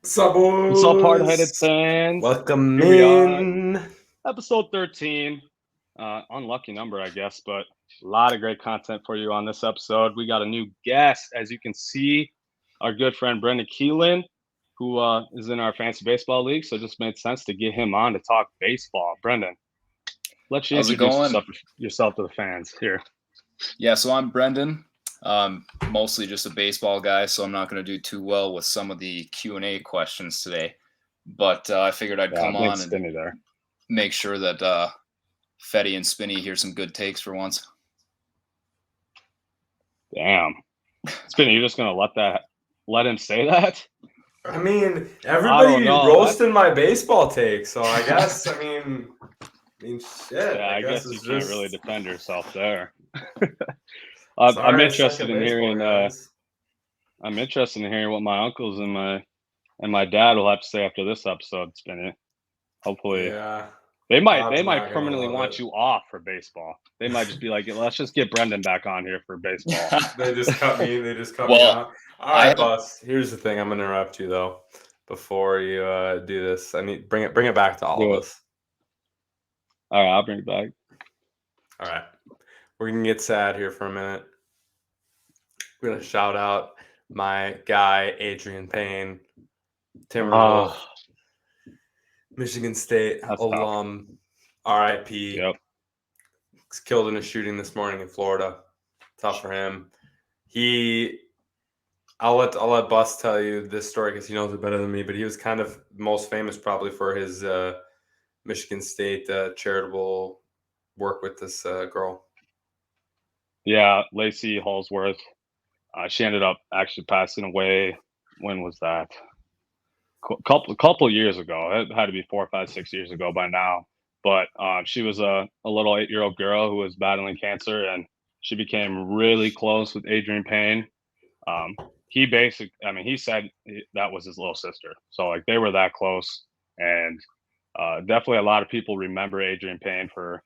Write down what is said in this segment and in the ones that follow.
What's up, hard-headed Sabos? fans? Welcome Here we are, in. episode 13. Unlucky number, I guess, but a lot of great content for you on this episode. We got a new guest, as you can see, our good friend Brendan Kienlen, who is in our fantasy baseball league. So it just made sense to get him on to talk baseball. Brendan, let you How's it introduce going? yourself to the fans here. Yeah, so I'm Brendan. Mostly just a baseball guy, so I'm not going to do too well with some of the Q&A questions today. But I figured I'd come on and there. make sure that Fetty and Spinny hear some good takes for once. Damn. Spinny, you're just going to let him say that? I mean, everybody roasting my baseball take, so I guess, shit. Yeah, I guess you can't really defend yourself there. I'm interested in hearing. I'm interested in hearing what my uncles and my dad will have to say after this episode, Spinny. Hopefully, yeah. They might permanently want you off for baseball. They might just be like, let's just get Brendan back on here for baseball. They just cut me. They just cut me out. All right, Bus. Here's the thing. I'm gonna interrupt you though. Before you do this, I need bring it back to all of us. All right, I'll bring it back. All right, we're gonna get sad here for a minute. We're gonna shout out my guy Adrian Payne, Timberwolves, Michigan State alum, R.I.P. Yep. Was killed in a shooting this morning in Florida. Tough for him. I'll let Bus tell you this story because he knows it better than me. But he was kind of most famous probably for his Michigan State charitable work with this girl. Yeah, Lacey Hallsworth. She ended up actually passing away. When was that? Couple years ago. It had to be 4, 5, 6 years ago by now. But she was a little 8-year-old girl who was battling cancer, and she became really close with Adrian Payne. He said that was his little sister. So like they were that close, and definitely a lot of people remember Adrian Payne for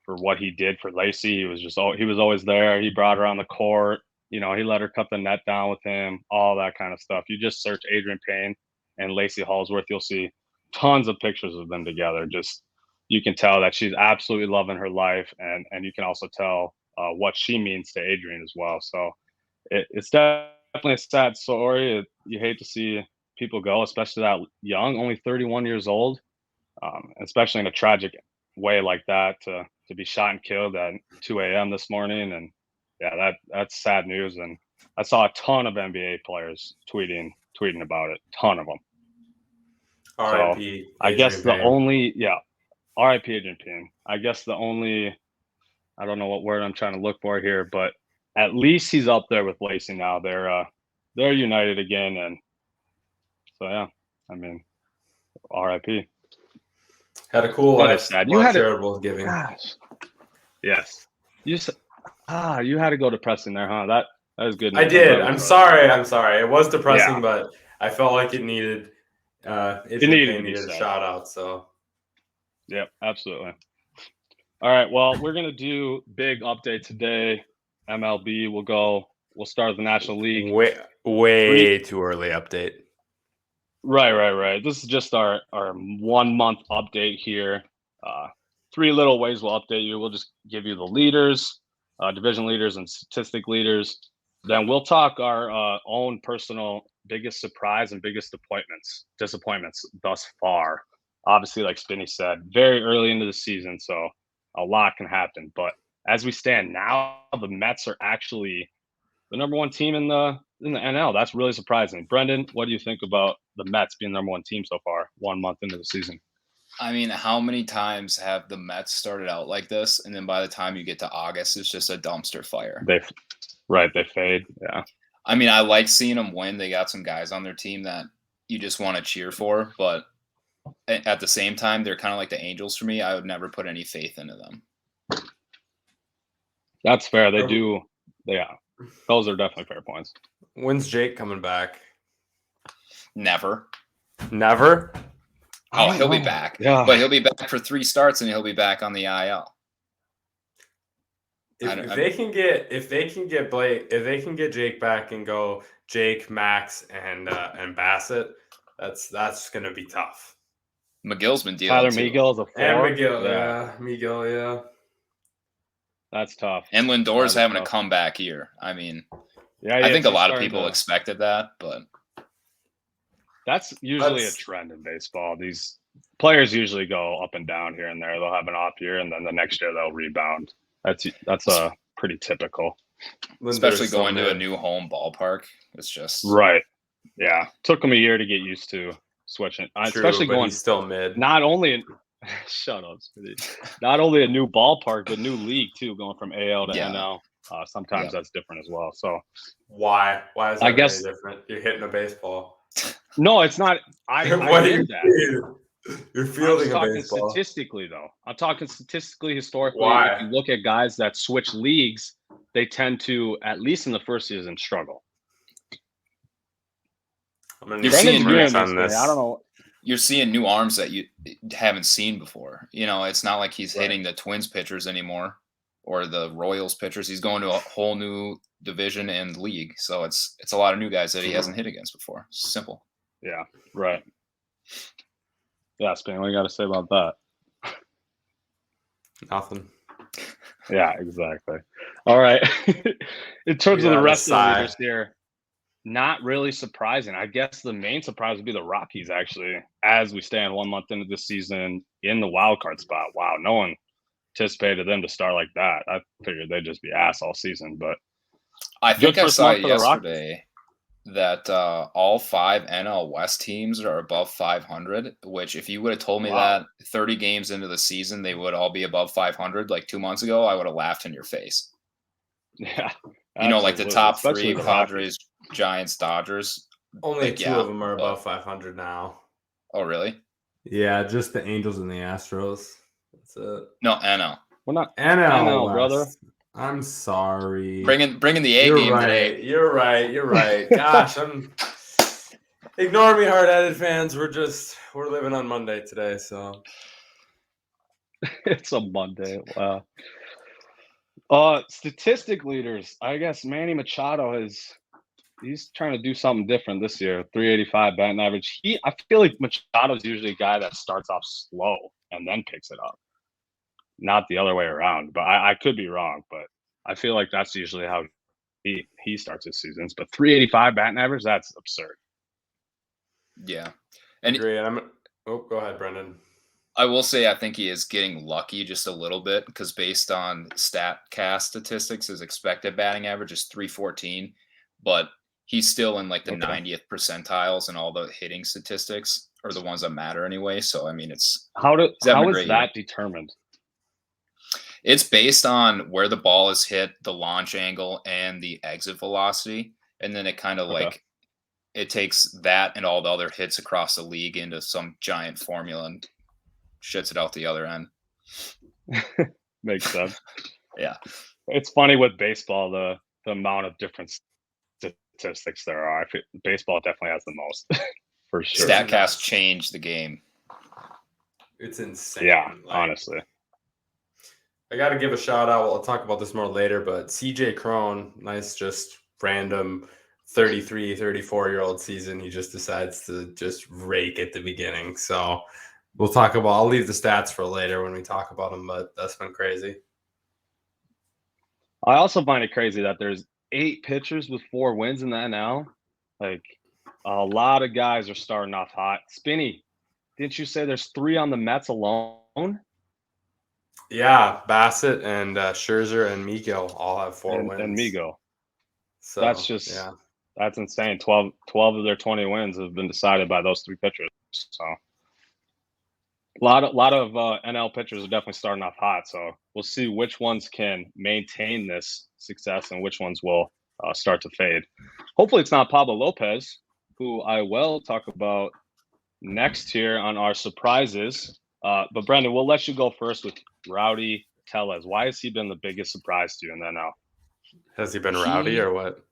what he did for Lacey. He was always there. He brought her on the court. He let her cut the net down with him, all that kind of stuff. You just search Adrian Payne and Lacey Hallsworth, you'll see tons of pictures of them together. Just you can tell that she's absolutely loving her life, and you can also tell what she means to Adrian as well. So it's definitely a sad story. You hate to see people go, especially that young, only 31 years old, especially in a tragic way like that, to be shot and killed at 2 a.m. this morning. And yeah, that's sad news. And I saw a ton of NBA players tweeting about it, ton of them. R.I.P. So I guess the only, R.I.P. Adrian Payne. I guess the only, I don't know what word I'm trying to look for here, but at least he's up there with Lacey now. They're united again, and so yeah, I mean, R.I.P. Had a cool life. You had charitable giving. Gosh. Yes, you had to go depressing there, huh? That was good. I did. I'm sorry. It was depressing, but I felt like it needed. It needed a shout out. So. Yep, absolutely. All right. Well, we're gonna do big update today. MLB. We'll start the National League. Way too early update. Right. This is just our 1 month update here. 3 little ways we'll update you. We'll just give you the leaders, division leaders, and statistic leaders. Then we'll talk our own personal biggest surprise and biggest disappointments thus far. Obviously, like Spinny said, very early into the season, so a lot can happen. But as we stand now, the Mets are actually the number 1 team in the NL. That's really surprising. Brendan, what do you think about the Mets being the number 1 team so far, 1 month into the season? I mean, how many times have the Mets started out like this, and then by the time you get to August, it's just a dumpster fire? They fade. Yeah. I mean, I like seeing them win. They got some guys on their team that you just want to cheer for, but at the same time, they're kind of like the Angels for me. I would never put any faith into them. That's fair. They do. Yeah. Those are definitely fair points. When's Jake coming back? Never. Oh, he'll be back. Yeah. But he'll be back for 3 starts, and he'll be back on the IL. If they can get Jake back and go Jake, Max, and Bassett, That's going to be tough. McGill's been dealing Tyler too. Megill is a 4. And Megill, yeah. That's tough. And Lindor's having a comeback year. I mean, I think a lot of people expected that, but that's usually a trend in baseball. These players usually go up and down here and there. They'll have an off year, and then the next year they'll rebound. That's pretty typical. Especially going to a new home ballpark. It's just right. Yeah, took them a year to get used to switching. True, especially but going he's still mid. Not only shut up, not only a new ballpark, but new league too, going from AL to NL. Sometimes that's different as well. So why is that really different? You're hitting a baseball. No, it's not. I get that. You're fielding a baseball. Statistically, though, I'm talking statistically, historically. Why? If you look at guys that switch leagues, they tend to, at least in the first season, struggle. You're seeing on this. I don't know. You're seeing new arms that you haven't seen before. You know, it's not like he's hitting the Twins pitchers anymore or the Royals pitchers. He's going to a whole new division and league. So it's a lot of new guys that he hasn't hit against before. It's simple. Yeah, right. Yeah, Spinny, what do you got to say about that? Nothing. Yeah, exactly. All right. In terms of the rest of the leaders here, not really surprising. I guess the main surprise would be the Rockies, actually, as we stand 1 month into the season in the wild card spot. Wow, no one anticipated them to start like that. I figured they'd just be ass all season, but I think I saw yesterday that all 5 NL West teams are above 500, which if you would have told me that 30 games into the season they would all be above 500 like 2 months ago, I would have laughed in your face. Yeah. You know, like the top 3, Padres, Giants, Dodgers. Only 2 of them are above 500 now. Oh, really? Yeah, just the Angels and the Astros. That's it. No, NL. We're not NL, brother. I'm sorry. Bringing the A game today. You're right. Gosh, ignore me, hard-headed fans. We're living on Monday today, so it's a Monday. Wow. Statistic leaders. I guess Manny Machado he's trying to do something different this year. 385 batting average. I feel like Machado's usually a guy that starts off slow and then picks it up. Not the other way around, but I could be wrong, but I feel like that's usually how he starts his seasons. But 385 batting average, that's absurd. Yeah. And agree. Go ahead, Brendan. I will say I think he is getting lucky just a little bit because based on StatCast statistics, his expected batting average is 314, but he's still in like the 90th percentiles and all the hitting statistics are the ones that matter anyway. So, I mean, how is that determined? It's based on where the ball is hit, the launch angle, and the exit velocity. And then it kind of like it takes that and all the other hits across the league into some giant formula and shits it out the other end. Makes sense. Yeah. It's funny with baseball, the amount of different statistics there are. I feel baseball definitely has the most, for sure. StatCast changed the game. It's insane. Yeah, honestly. I got to give a shout out. I'll talk about this more later, but CJ Cron, nice, just random 33, 34-year-old season. He just decides to just rake at the beginning. So I'll leave the stats for later when we talk about him, but that's been crazy. I also find it crazy that there's 8 pitchers with 4 wins in the NL. Like, a lot of guys are starting off hot. Spinny, didn't you say there's 3 on the Mets alone? Yeah, Bassett and Scherzer and Miguel all have 4 wins. And Miguel. So that's that's insane. 12 of their 20 wins have been decided by those 3 pitchers. So a lot of NL pitchers are definitely starting off hot. So we'll see which ones can maintain this success and which ones will start to fade. Hopefully it's not Pablo Lopez, who I will talk about next here on our surprises. But Brendan, we'll let you go first with Rowdy Tellez. Why has he been the biggest surprise to you in the NL? Has he been rowdy or what?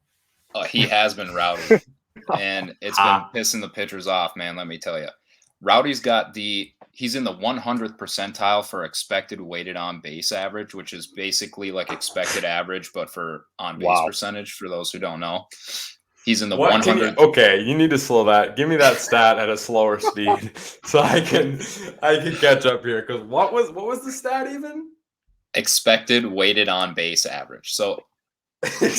He has been rowdy, and it's been pissing the pitchers off, man. Let me tell you, Rowdy's he's in the 100th percentile for expected weighted on base average, which is basically like expected average, but for on base percentage. For those who don't know, He's in the 100. Okay, you need to slow that. Give me that stat at a slower speed so I can catch up here. Because what was the stat even? Expected weighted on base average. So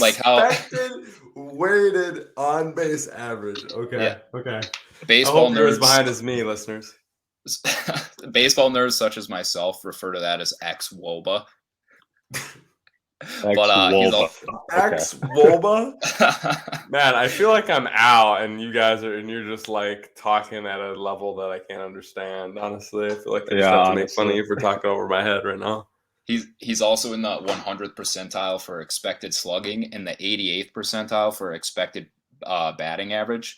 like how expected weighted on base average. Okay. Yeah. Okay. Baseball I hope you're as behind as me, listeners. Baseball nerds such as myself refer to that as ex-WOBA. Ex-WOBA? Man, I feel like I'm out and you're just like talking at a level that I can't understand. Honestly, I feel like I just have to make fun of you for talking over my head right now. He's also in the 100th percentile for expected slugging and the 88th percentile for expected batting average.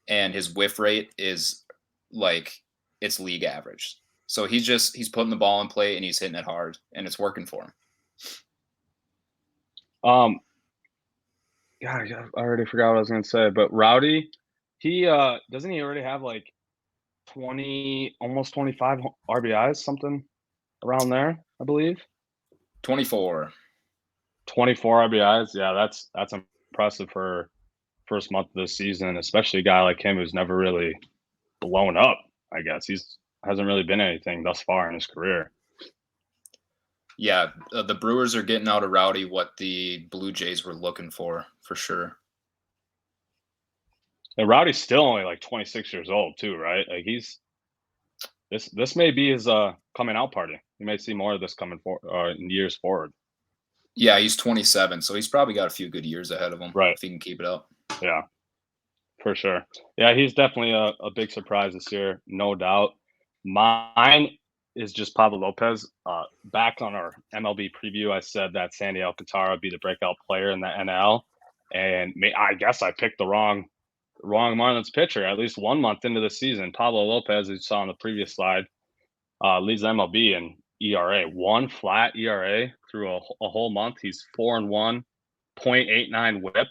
And his whiff rate is like it's league average. So he's putting the ball in play and he's hitting it hard and it's working for him. God, I already forgot what I was gonna say, but Rowdy, he doesn't he already have like 20, almost 25 RBIs, something around there, I believe. 24 RBIs. Yeah, that's impressive for first month of this season, especially a guy like him who's never really blown up. I guess hasn't really been anything thus far in his career. Yeah, the Brewers are getting out of Rowdy what the Blue Jays were looking for sure. And Rowdy's still only like 26 years old too, right? Like this may be his coming out party. You may see more of this coming in years forward. Yeah, he's 27, so he's probably got a few good years ahead of him, right? If he can keep it up. Yeah, for sure. Yeah, he's definitely a big surprise this year, no doubt. Mine is just Pablo Lopez. Back on our MLB preview, I said that Sandy Alcantara would be the breakout player in the NL, and I guess I picked the wrong Marlins pitcher. At least 1 month into the season, Pablo Lopez, as you saw on the previous slide, leads MLB in ERA. One flat ERA through a whole month. He's 4-1, 0.89 WHIP.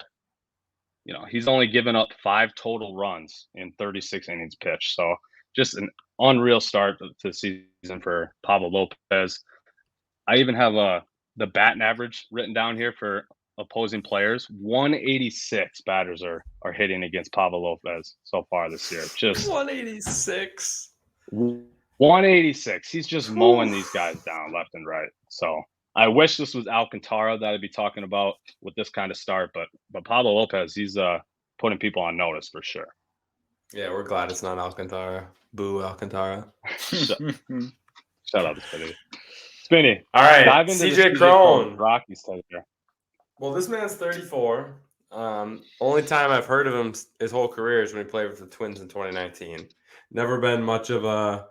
You know, he's only given up 5 total runs in 36 innings pitched. So just an unreal start to the season for Pablo Lopez. I even have the batting average written down here for opposing players. 186 batters are hitting against Pablo Lopez so far this year. Just 186. 186. He's just mowing these guys down left and right. So I wish this was Alcantara that I'd be talking about with this kind of start, but Pablo Lopez, he's putting people on notice for sure. Yeah, we're glad it's not Alcantara. Boo, Alcantara. Shut up, Spinny. Spinny. All right, dive into CJ Cron. Rockies take here. Well, this man's 34. Only time I've heard of him his whole career is when he played with the Twins in 2019. Never been much of a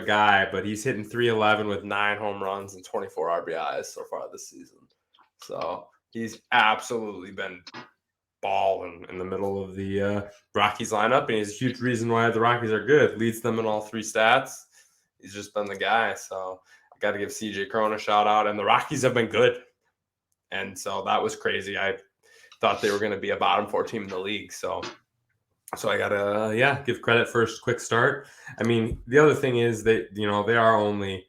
guy, but he's hitting .311 with 9 home runs and 24 RBIs so far this season. So he's absolutely been balling in the middle of the Rockies lineup, and he's a huge reason why the Rockies are good. Leads them in all 3 stats. He's just been the guy. So I got to give CJ Cron a shout out, and the Rockies have been good. And so that was crazy. I thought they were going to be a bottom 4 team in the league. So I got to, give credit for a quick start. I mean, the other thing is that, they are only,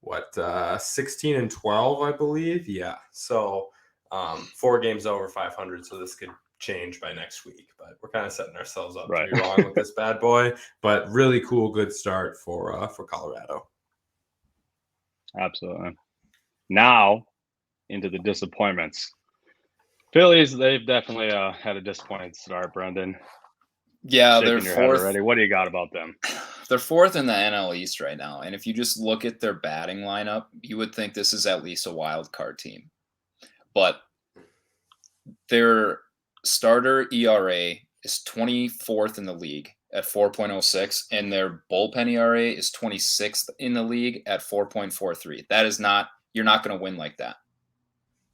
16-12, I believe. Yeah. So 4 games over 500. So this could change by next week. But we're kind of setting ourselves up to be wrong with this bad boy. But really cool, good start for Colorado. Absolutely. Now into the disappointments. Phillies, they've definitely had a disappointing start, Brendan. Yeah, they're fourth already. What do you got about them? They're 4th in the NL East right now. And if you just look at their batting lineup, you would think this is at least a wild card team. But their starter ERA is 24th in the league at 4.06, and their bullpen ERA is 26th in the league at 4.43. That is not, you're not going to win like that.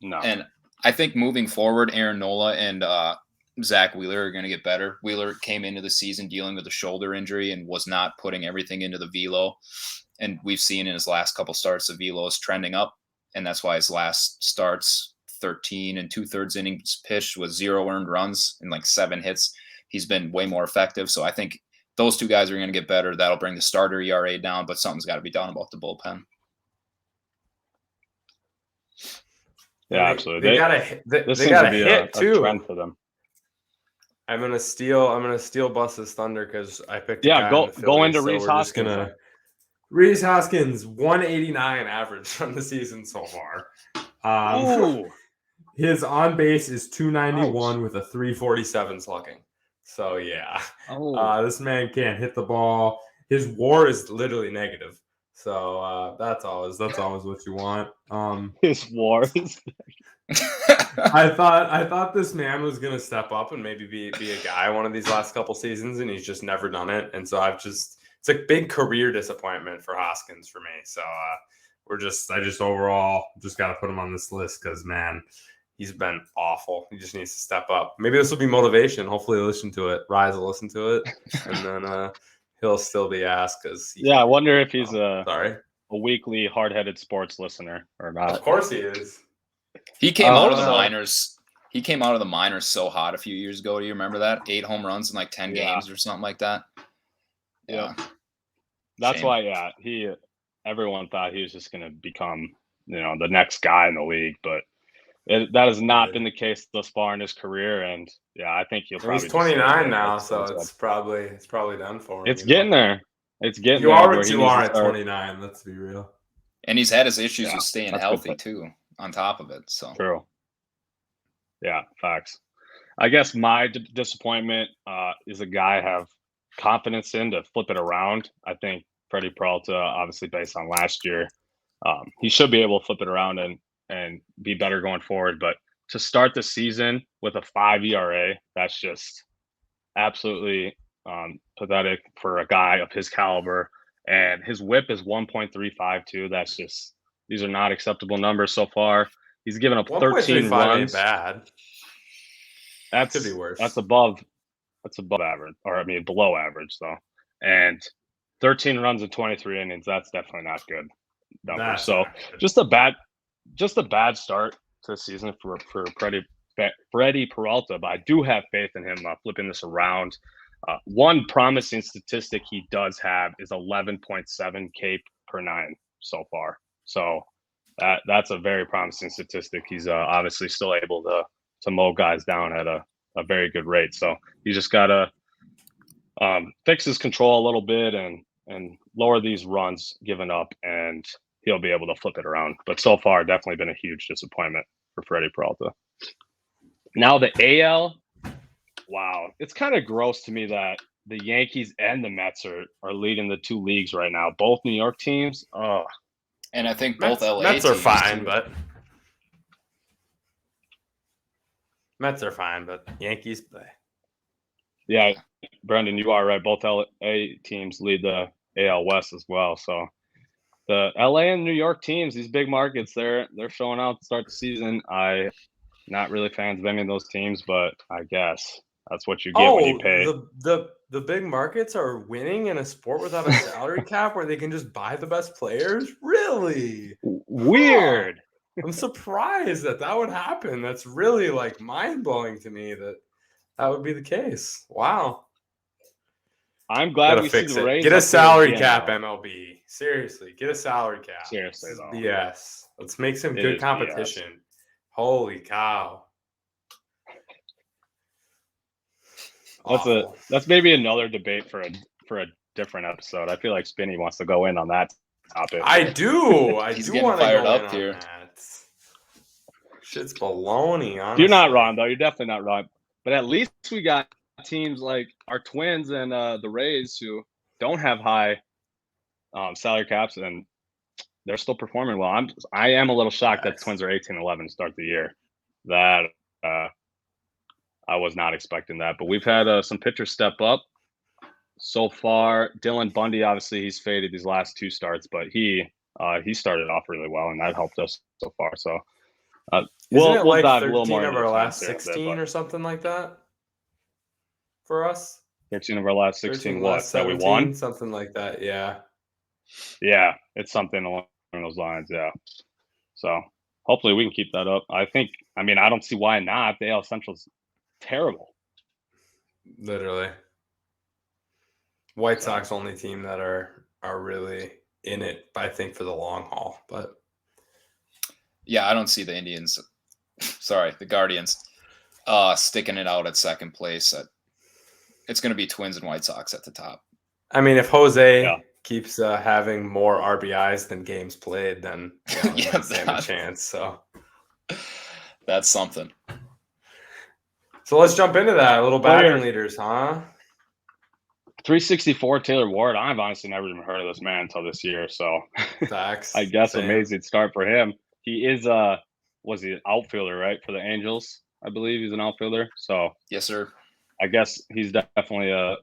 No. And I think moving forward, Aaron Nola and Zach Wheeler are going to get better. Wheeler came into the season dealing with a shoulder injury and was not putting everything into the velo. And we've seen in his last couple starts, the velo is trending up. And that's why his last starts, 13 2/3 innings pitched with 0 earned runs and like 7 hits. He's been way more effective. So I think those 2 guys are going to get better. That'll bring the starter ERA down, but something's got to be done about the bullpen. Yeah, absolutely. They got a hit too. Trend for them. I'm gonna steal Bus's thunder because I picked a guy in the Phillies, go into so Rhys Hoskins. Rhys Hoskins, 189 average from the season so far. His on base is 291 with a 347 slugging. So yeah, this man can't hit the ball. His WAR is literally negative. So that's always what you want. His WAR is. I thought this man was gonna step up and maybe be a guy one of these last couple seasons, and he's just never done it. And so it's a big career disappointment for Hoskins for me. So I just overall just got to put him on this list because, man, he's been awful. He just needs to step up. Maybe this will be motivation. Hopefully he'll listen to it. Rise will listen to it, and then he'll still be asked because. I wonder if he's a weekly hard-headed sports listener or not. Of course he is. He came out of the minors. He came out of the minors so hot a few years ago. Do you remember that? 8 home runs in like 10 games or something like that. Yeah. That's why, everyone thought he was just going to become, the next guy in the league, but that has not been the case thus far in his career. And I think he's 29 now, so it's probably done for him. It's getting there. It's getting you there. You are at 29. Let's be real. And he's had his issues with staying healthy too, on top of it. So true. Yeah, facts. I guess my disappointment is a guy I have confidence in to flip it around. I think Fetty Peralta, obviously based on last year, he should be able to flip it around and be better going forward. But to start the season with a 5 ERA, that's just absolutely pathetic for a guy of his caliber. And his WHIP is 1.35 too. That's just, these are not acceptable numbers so far. He's given up 13 runs. Ain't bad. That could be worse. That's above average, or below average though. And 13 runs in 23 innings, that's definitely not good numbers. So just a bad start to the season for Fetty Peralta, but I do have faith in him flipping this around. One promising statistic he does have is 11.7 K per 9 so far. So that's a very promising statistic. He's obviously still able to mow guys down at a very good rate. So you just gotta fix his control a little bit and lower these runs given up, and he'll be able to flip it around. But so far, definitely been a huge disappointment for Fetty Peralta. Now the AL, wow, it's kind of gross to me that the Yankees and the Mets are leading the two leagues right now. Both New York teams. Oh, and I think both LA Mets are teams fine, too. but Mets are fine, but Yankees play. Yeah, Brendan, you are right. Both LA teams lead the AL West as well. So the LA and New York teams, these big markets, they're showing out to start the season. I'm not really fans of any of those teams, but I guess that's what you get when you pay. The big markets are winning in a sport without a salary cap where they can just buy the best players? Really? Weird. I'm surprised that would happen. That's really mind-blowing to me that would be the case. Wow. I'm glad we see the Rays. Get a salary cap, MLB. Seriously, get a salary cap. Seriously, though. Yes. Let's make some good competition. BS. Holy cow. That's maybe another debate for a different episode. I feel like Spinny wants to go in on that topic. I do. He's getting fired up here. Shit's baloney, honestly. You're not wrong, though. You're definitely not wrong. But at least we got teams like our Twins and the Rays who don't have high salary caps, and they're still performing well. I am a little shocked that the Twins are 18-11 to start the year. That I was not expecting that. But we've had some pitchers step up so far. Dylan Bundy, obviously, he's faded these last two starts, but he started off really well, and that helped us so far. So we'll dive a little more of our last 16 or something like that for us. 13 of our last 16 what? That we won? Something like that, yeah. Yeah, it's something along those lines, yeah. So hopefully we can keep that up. I don't see why not. The AL Central's terrible. Literally. White Sox only team that are really in it, I think, for the long haul. But yeah, I don't see the Guardians sticking it out at second place. It's going to be Twins and White Sox at the top. I mean, if Jose keeps having more RBIs than games played, then he might stand a chance. So that's something. So let's jump into that. A little batting leaders, huh? 364 Taylor Ward. I've honestly never even heard of this man until this year. So facts. I guess amazing start for him. He is was he an outfielder, right, for the Angels? I believe he's an outfielder. So yes, sir. I guess he's definitely a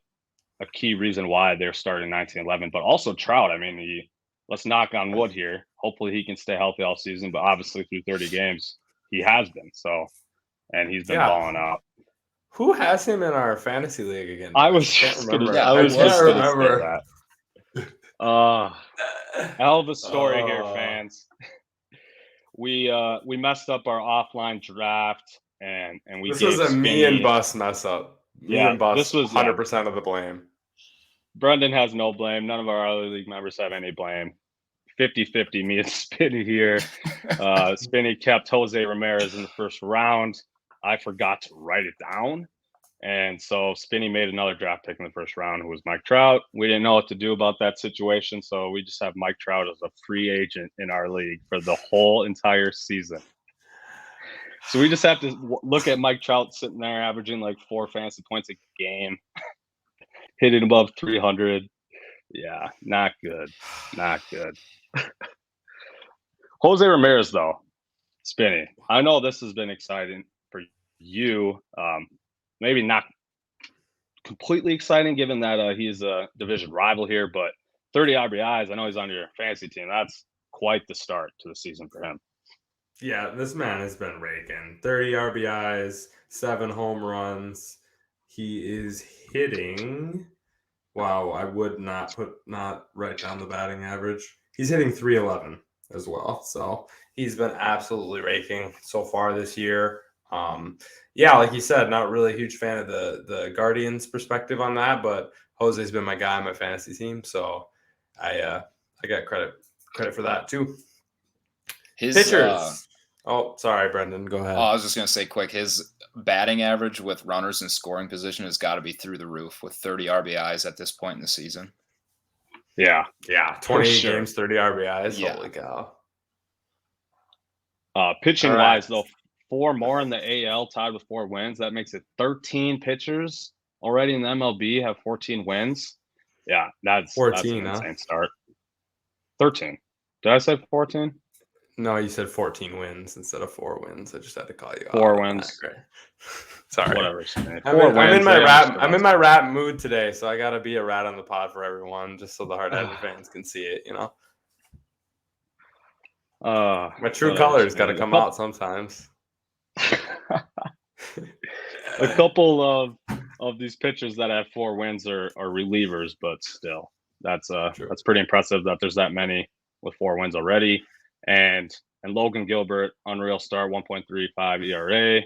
key reason why they're starting 1911. But also Trout. I mean, let's knock on wood here. Hopefully he can stay healthy all season. But obviously through 30 games, he has been. So, and he's been balling out. Who has him in our fantasy league again? I was just going to say that. Hell of a story here, fans. We messed up our offline draft, and we. This was a me and Bus mess up. Me and Bus. This was 100% of the blame. Brendan has no blame. None of our other league members have any blame. 50-50, me and Spinny here. Spinny kept Jose Ramirez in the first round. I forgot to write it down. And so Spinny made another draft pick in the first round, who was Mike Trout. We didn't know what to do about that situation, so we just have Mike Trout as a free agent in our league for the whole entire season. So we just have to look at Mike Trout sitting there averaging like 4 fantasy points a game, hitting above 300. Yeah, not good. Not good. Jose Ramirez, though, Spinny. I know this has been exciting for you. Maybe not completely exciting given that he's a division rival here, but 30 RBIs. I know he's on your fantasy team. That's quite the start to the season for him. Yeah, this man has been raking. 30 RBIs, 7 home runs. He is hitting. Wow, I would not write down the batting average. He's hitting 311 as well. So he's been absolutely raking so far this year. Yeah, like you said, not really a huge fan of the Guardians' perspective on that, but Jose's been my guy on my fantasy team, so I got credit for that too. His pitchers. Sorry, Brendan, go ahead. I was just gonna say quick. His batting average with runners in scoring position has got to be through the roof with 30 RBIs at this point in the season. Yeah, 28 games, 30 RBIs. Yeah. Holy cow. Pitching wise, though. 4 more in the AL, tied with 4 wins. That makes it 13 pitchers already in the MLB have 14 wins. Yeah, that's 14. That's an insane start. 13. Did I say 14? No, you said 14 wins instead of 4 wins. I just had to call you out. 4 wins. Sorry. Whatever. I'm in my rap mood today, so I gotta be a rat on the pod for everyone, just so the hard-headed fans can see it. You know. My true colors got to come out sometimes. A couple of these pitchers that have 4 wins are relievers, but still, that's pretty impressive that there's that many with 4 wins already. And Logan Gilbert, unreal start, 1.35 ERA.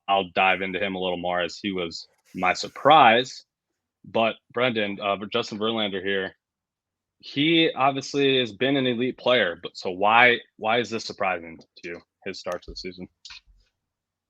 I'll dive into him a little more as he was my surprise. But Brendan, Justin Verlander here, he obviously has been an elite player, but so why is this surprising to you? His start to the season?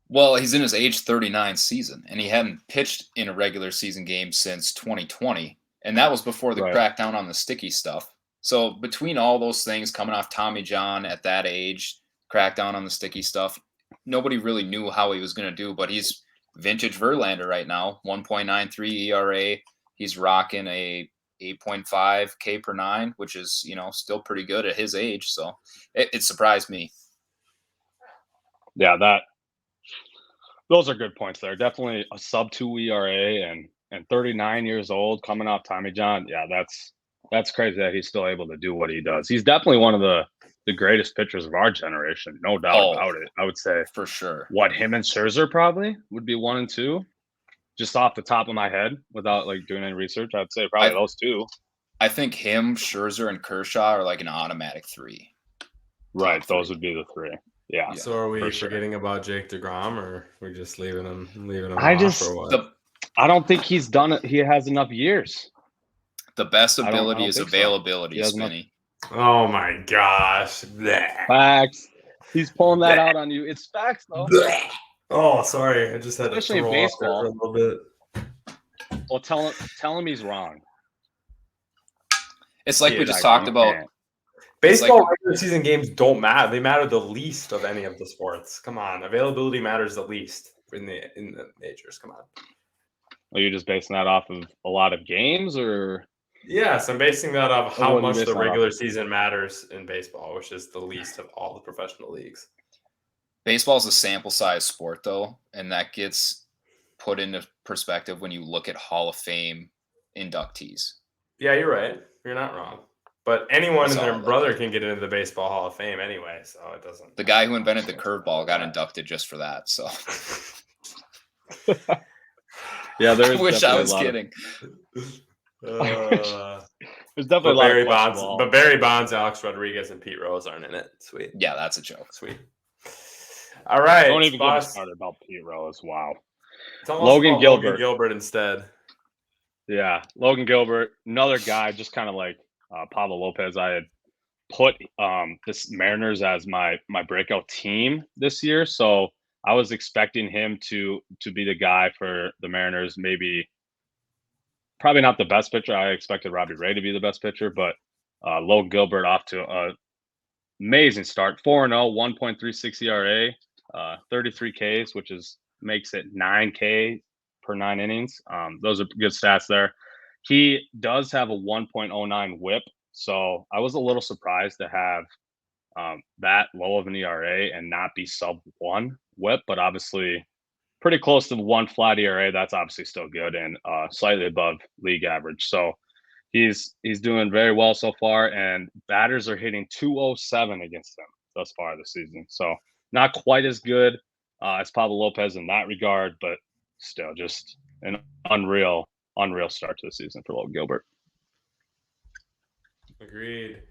Well, he's in his age 39 season, and he hadn't pitched in a regular season game since 2020, and that was before the crackdown on the sticky stuff. So between all those things, coming off Tommy John at that age, crackdown on the sticky stuff, nobody really knew how he was going to do, but he's vintage Verlander right now, 1.93 ERA. He's rocking a 8.5 K per 9, which is, still pretty good at his age. So it surprised me. Yeah, those are good points there. Definitely a sub 2 ERA and 39 years old coming off Tommy John. Yeah, that's crazy that he's still able to do what he does. He's definitely one of the greatest pitchers of our generation, no doubt about it. I would say for sure. Him and Scherzer probably would be 1 and 2, just off the top of my head without doing any research. I'd say probably those 2. I think him, Scherzer, and Kershaw are like an automatic 3. Right, those would be the 3. Yeah. So are we forgetting about Jake DeGrom, or we're just leaving him off, or what? I don't think he's done it. He has enough years. The best ability is availability, Spinny. Oh my gosh. Facts. He's pulling that out on you. It's facts, though. Oh, sorry. I just had especially to throw in baseball off there for a little bit. Well, tell him he's wrong. It's like we just talked about. Baseball regular season games don't matter. They matter the least of any of the sports. Come on, availability matters the least in the majors. Come on. Are you just basing that off of a lot of games, or? Yes, I'm basing that off how much the regular season matters in baseball, which is the least of all the professional leagues. Baseball is a sample size sport, though, and that gets put into perspective when you look at Hall of Fame inductees. Yeah, you're right. You're not wrong. But anyone and their brother can get into the Baseball Hall of Fame anyway, so it doesn't. The guy who invented the curveball got inducted just for that. So. Yeah, I wish I was kidding. There's definitely a lot Barry Bonds, but Barry Bonds, Alex Rodriguez, and Pete Rose aren't in it. Sweet. Yeah, that's a joke. Sweet. All right. Don't even get me started about Pete Rose. Wow. Logan Gilbert instead. Yeah, Logan Gilbert, another guy, just kind of like Pablo Lopez. I had put this Mariners as my breakout team this year, so I was expecting him to be the guy for the Mariners. Maybe, probably not the best pitcher. I expected Robbie Ray to be the best pitcher, but Logan Gilbert off to an amazing start. 4-0, 1.36 ERA, 33 Ks, which makes it 9 K per 9 innings. Those are good stats there. He does have a 1.09 whip, so I was a little surprised to have that low of an ERA and not be sub 1 whip, but obviously pretty close to 1 flat ERA. That's obviously still good and slightly above league average. So he's doing very well so far, and batters are hitting 207 against him thus far this season. So not quite as good as Pablo Lopez in that regard, but still just an unreal start to the season for Logan Gilbert. Agreed.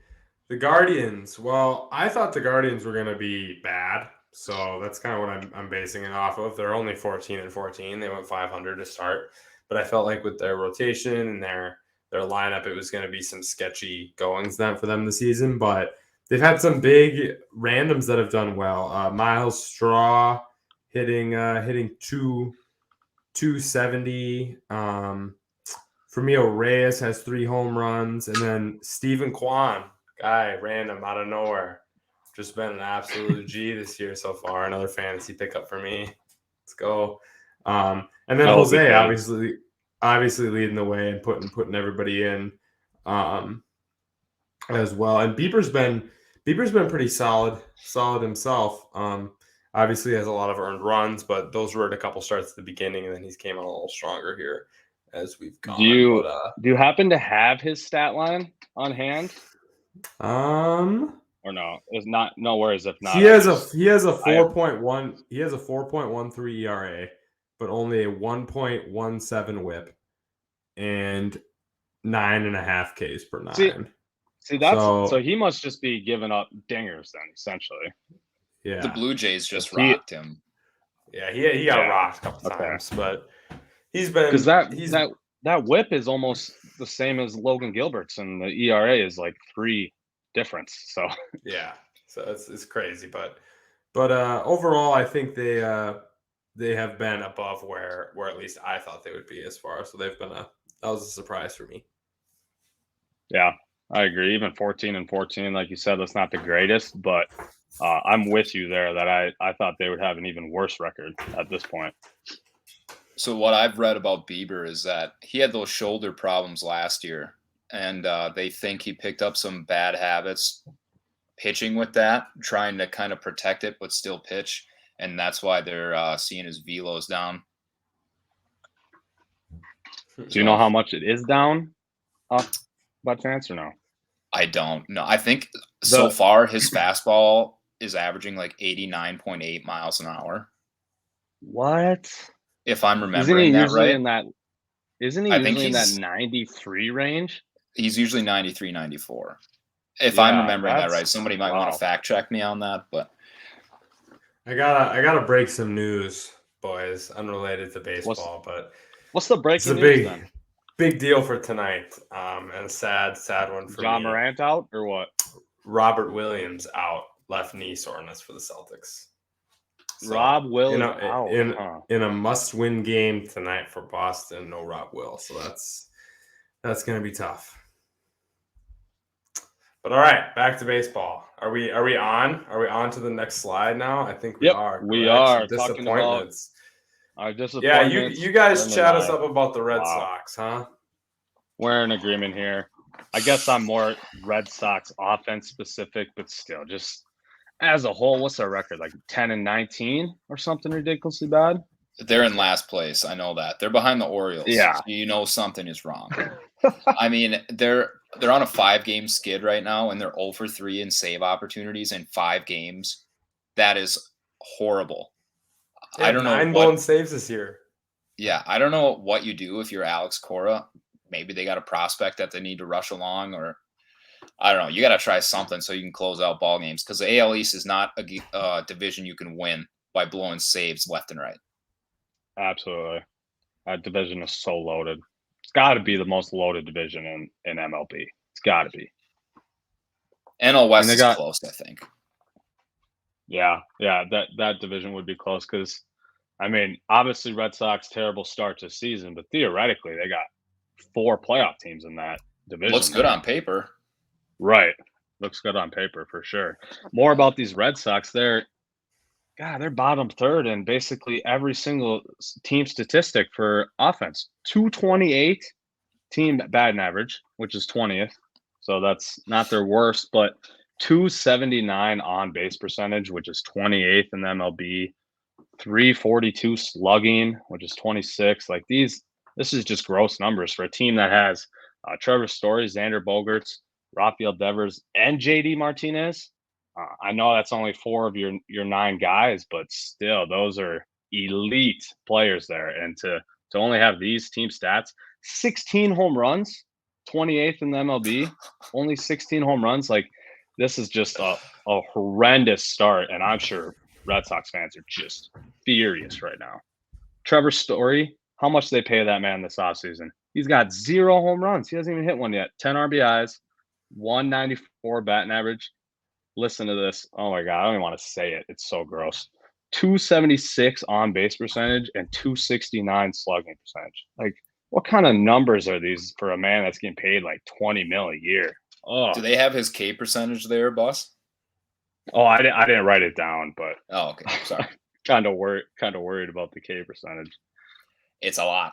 The Guardians. Well, I thought the Guardians were going to be bad, so that's kind of what I'm basing it off of. They're only 14-14. They went 500 to start, but I felt like with their rotation and their lineup, it was going to be some sketchy goings for them this season. But they've had some big randoms that have done well. Miles Straw hitting 270. Framil Reyes has 3 home runs, and then Stephen Kwan, guy random out of nowhere, just been an absolute G this year so far. Another fantasy pickup for me. Let's go. And then Jose obviously leading the way and putting everybody in as well. And Bieber's been pretty solid himself. Obviously has a lot of earned runs, but those were at a couple starts at the beginning, and then he's came on a little stronger here as we've gone. Do you happen to have his stat line on hand? Or no? It's not. No worries if not. He has a 4.13 ERA, but only a 1.17 WHIP and 9.5 Ks per 9. See that's so he must just be giving up dingers then, essentially. Yeah, the Blue Jays just rocked him. Yeah, he got rocked a couple times, but he's been because that whip is almost the same as Logan Gilbert's, and the ERA is like 3 difference. So yeah, so it's crazy, but overall, I think they have been above where at least I thought they would be as far. So they've been that was a surprise for me. Yeah, I agree. Even 14-14, like you said, that's not the greatest, but I'm with you there that I thought they would have an even worse record at this point. So what I've read about Bieber is that he had those shoulder problems last year, and they think he picked up some bad habits pitching with that, trying to kind of protect it but still pitch, and that's why they're seeing his velos down. Do you know how much it is down by chance or no? I don't know. I think so far his fastball is averaging like 89.8 miles an hour. What? If I'm remembering that right. Isn't he usually in that 93 range? He's usually 93, 94. If I'm remembering that right. Somebody might want to fact check me on that, but I gotta break some news, boys, unrelated to baseball. What's the breaking news then? Big deal for tonight, and a sad one for John me. Morant out or what? Robert Williams out, left knee soreness for the Celtics. So, Rob Will in is a, out. in a must-win game tonight for Boston, no Rob Will. So that's going to be tough. But all right, back to baseball. Are we on? Are we on to the next slide now? I think we are. We correct? are Some talking about disappointments. our Yeah, disappointments. you guys Brendan chat and us I. up about the Red Wow. Sox, huh? We're in agreement here. I guess I'm more Red Sox offense specific, but still, just as a whole, what's our record? Like 10-19 or something ridiculously bad? They're in last place. I know that. They're behind the Orioles. Yeah. So you know something is wrong. I mean, they're on a 5-game skid right now, and they're 0 for 3 in save opportunities in 5 games. That is horrible. I don't know 9 blown saves this year. Yeah, I don't know what you do if you're Alex Cora. Maybe they got a prospect that they need to rush along, or I don't know. You got to try something so you can close out ball games, because the AL East is not a division you can win by blowing saves left and right. Absolutely. That division is so loaded. It's got to be the most loaded division in MLB. It's got to be. NL West is close, I think. Yeah, that division would be close because, I mean, obviously Red Sox terrible start to the season, but theoretically they got 4 playoff teams in that division. Looks good on paper. Right. Looks good on paper for sure. More about these Red Sox. They're bottom third in basically every single team statistic for offense. 228 team batting average, which is 20th. So that's not their worst, but 279 on base percentage, which is 28th in the MLB. 342 slugging, which is 26. Like this is just gross numbers for a team that has Trevor Story, Xander Bogaerts, Rafael Devers, and JD Martinez. I know that's only 4 of your 9 guys, but still, those are elite players there. And to only have these team stats, 16 home runs, 28th in the MLB, only 16 home runs. Like, this is just a horrendous start, and I'm sure Red Sox fans are just furious right now. Trevor Story, how much do they pay that man this offseason? He's got 0 home runs. He hasn't even hit one yet. 10 RBIs, 194 batting average. Listen to this. Oh my God, I don't even want to say it. It's so gross. 276 on base percentage and 269 slugging percentage. Like, what kind of numbers are these for a man that's getting paid like $20 million a year? Oh. Do they have his K percentage there, boss? Oh, I didn't write it down, but okay, sorry. kind of worried about the K percentage. It's a lot.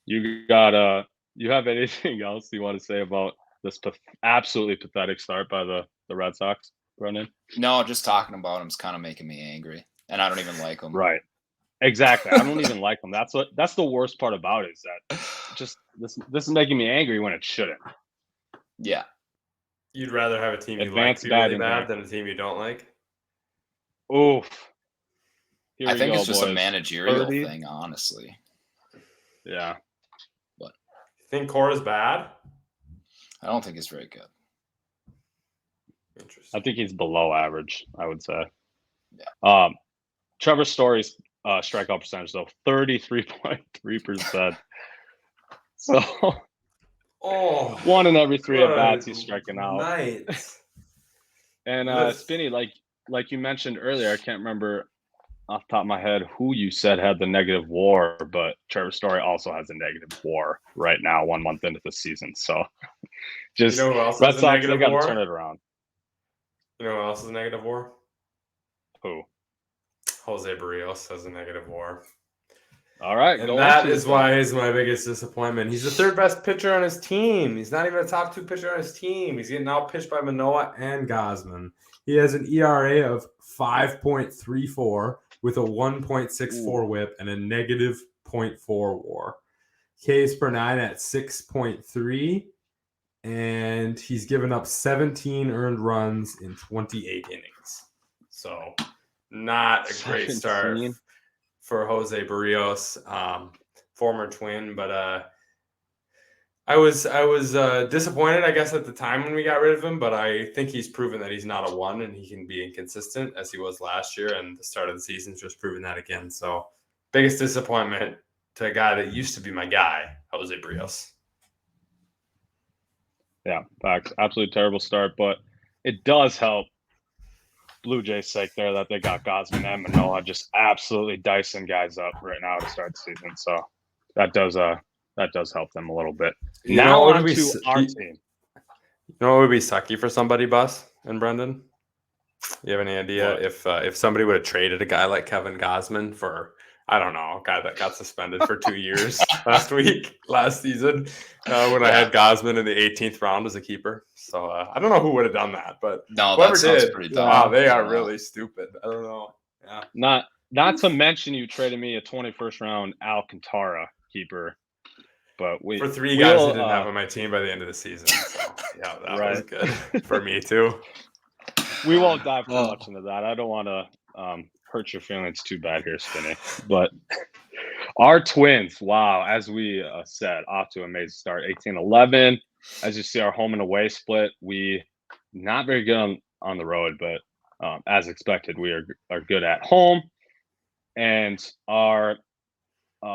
You got you have anything else you want to say about this absolutely pathetic start by the Red Sox, Brendan? No, just talking about him is kind of making me angry, and I don't even like him. Right. Exactly. I don't even like him. That's the worst part about it, is that just this is making me angry when it shouldn't. Yeah. You'd rather have a team you like be really bad than a team you don't like? Oof. I think it's just a managerial thing, honestly. Yeah. But you think Cora's bad? I don't think he's very good. Interesting. I think he's below average, I would say. Yeah. Trevor Story's strikeout percentage, though, 33.3%. So 1 in every 3 at bats he's striking out. Nice. And Spinny, like you mentioned earlier, I can't remember off the top of my head who you said had the negative WAR, but Trevor Story also has a negative WAR right now, 1 month into the season. So just who else Red Sox, they got to turn it around. You know who else is a negative WAR? Who? Jose Barrios has a negative WAR. All right. And that is why he's my biggest disappointment. He's the 3rd best pitcher on his team. He's not even a top 2 pitcher on his team. He's getting outpitched by Manoah and Gausman. He has an ERA of 5.34 with a 1.64 whip and a negative 0.4 WAR. Ks per 9 at 6.3. And he's given up 17 earned runs in 28 innings. So not a great start for Jose Barrios, former Twin. But I was disappointed, I guess, at the time when we got rid of him. But I think he's proven that he's not a 1 and he can be inconsistent as he was last year. And the start of the season's just proven that again. So biggest disappointment to a guy that used to be my guy, Jose Barrios. Yeah, facts. Absolutely terrible start, but it does help Blue Jays' sake there that they got Gausman and Manoah just absolutely dicing guys up right now to start the season. So that does help them a little bit. Now on to our team. You know what would be sucky for somebody, Bus and Brendan? You have any idea if somebody would have traded a guy like Kevin Gausman for, I don't know, a guy that got suspended for 2 years last season, when I had Gausman in the 18th round as a keeper. So I don't know who would have done that, but no, whoever that sounds did, pretty dumb. they are really stupid. I don't know. Yeah. Not to mention you traded me a 21st round Alcantara keeper. But for 3 guys I didn't have on my team by the end of the season. So yeah, that was good for me too. We won't dive too much into that. I don't want to hurt your feelings too bad here, Spinny. But our Twins, wow, as we said, off to an amazing start. 18-11. As you see, our home and away split. We not very good on the road, but as expected, we are good at home. And our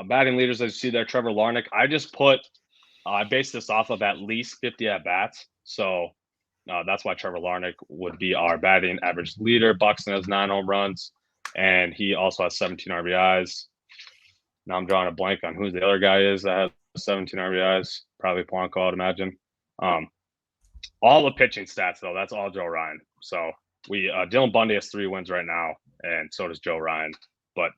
batting leaders, as you see there, Trevor Larnach. I based this off of at least 50 at bats. So that's why Trevor Larnach would be our batting average leader. Buxton has 9 home runs, and he also has 17 RBIs. Now I'm drawing a blank on who the other guy is that has 17 RBIs. Probably Polanco, I'd imagine. All the pitching stats, though, that's all Joe Ryan. So Dylan Bundy has 3 wins right now, and so does Joe Ryan. But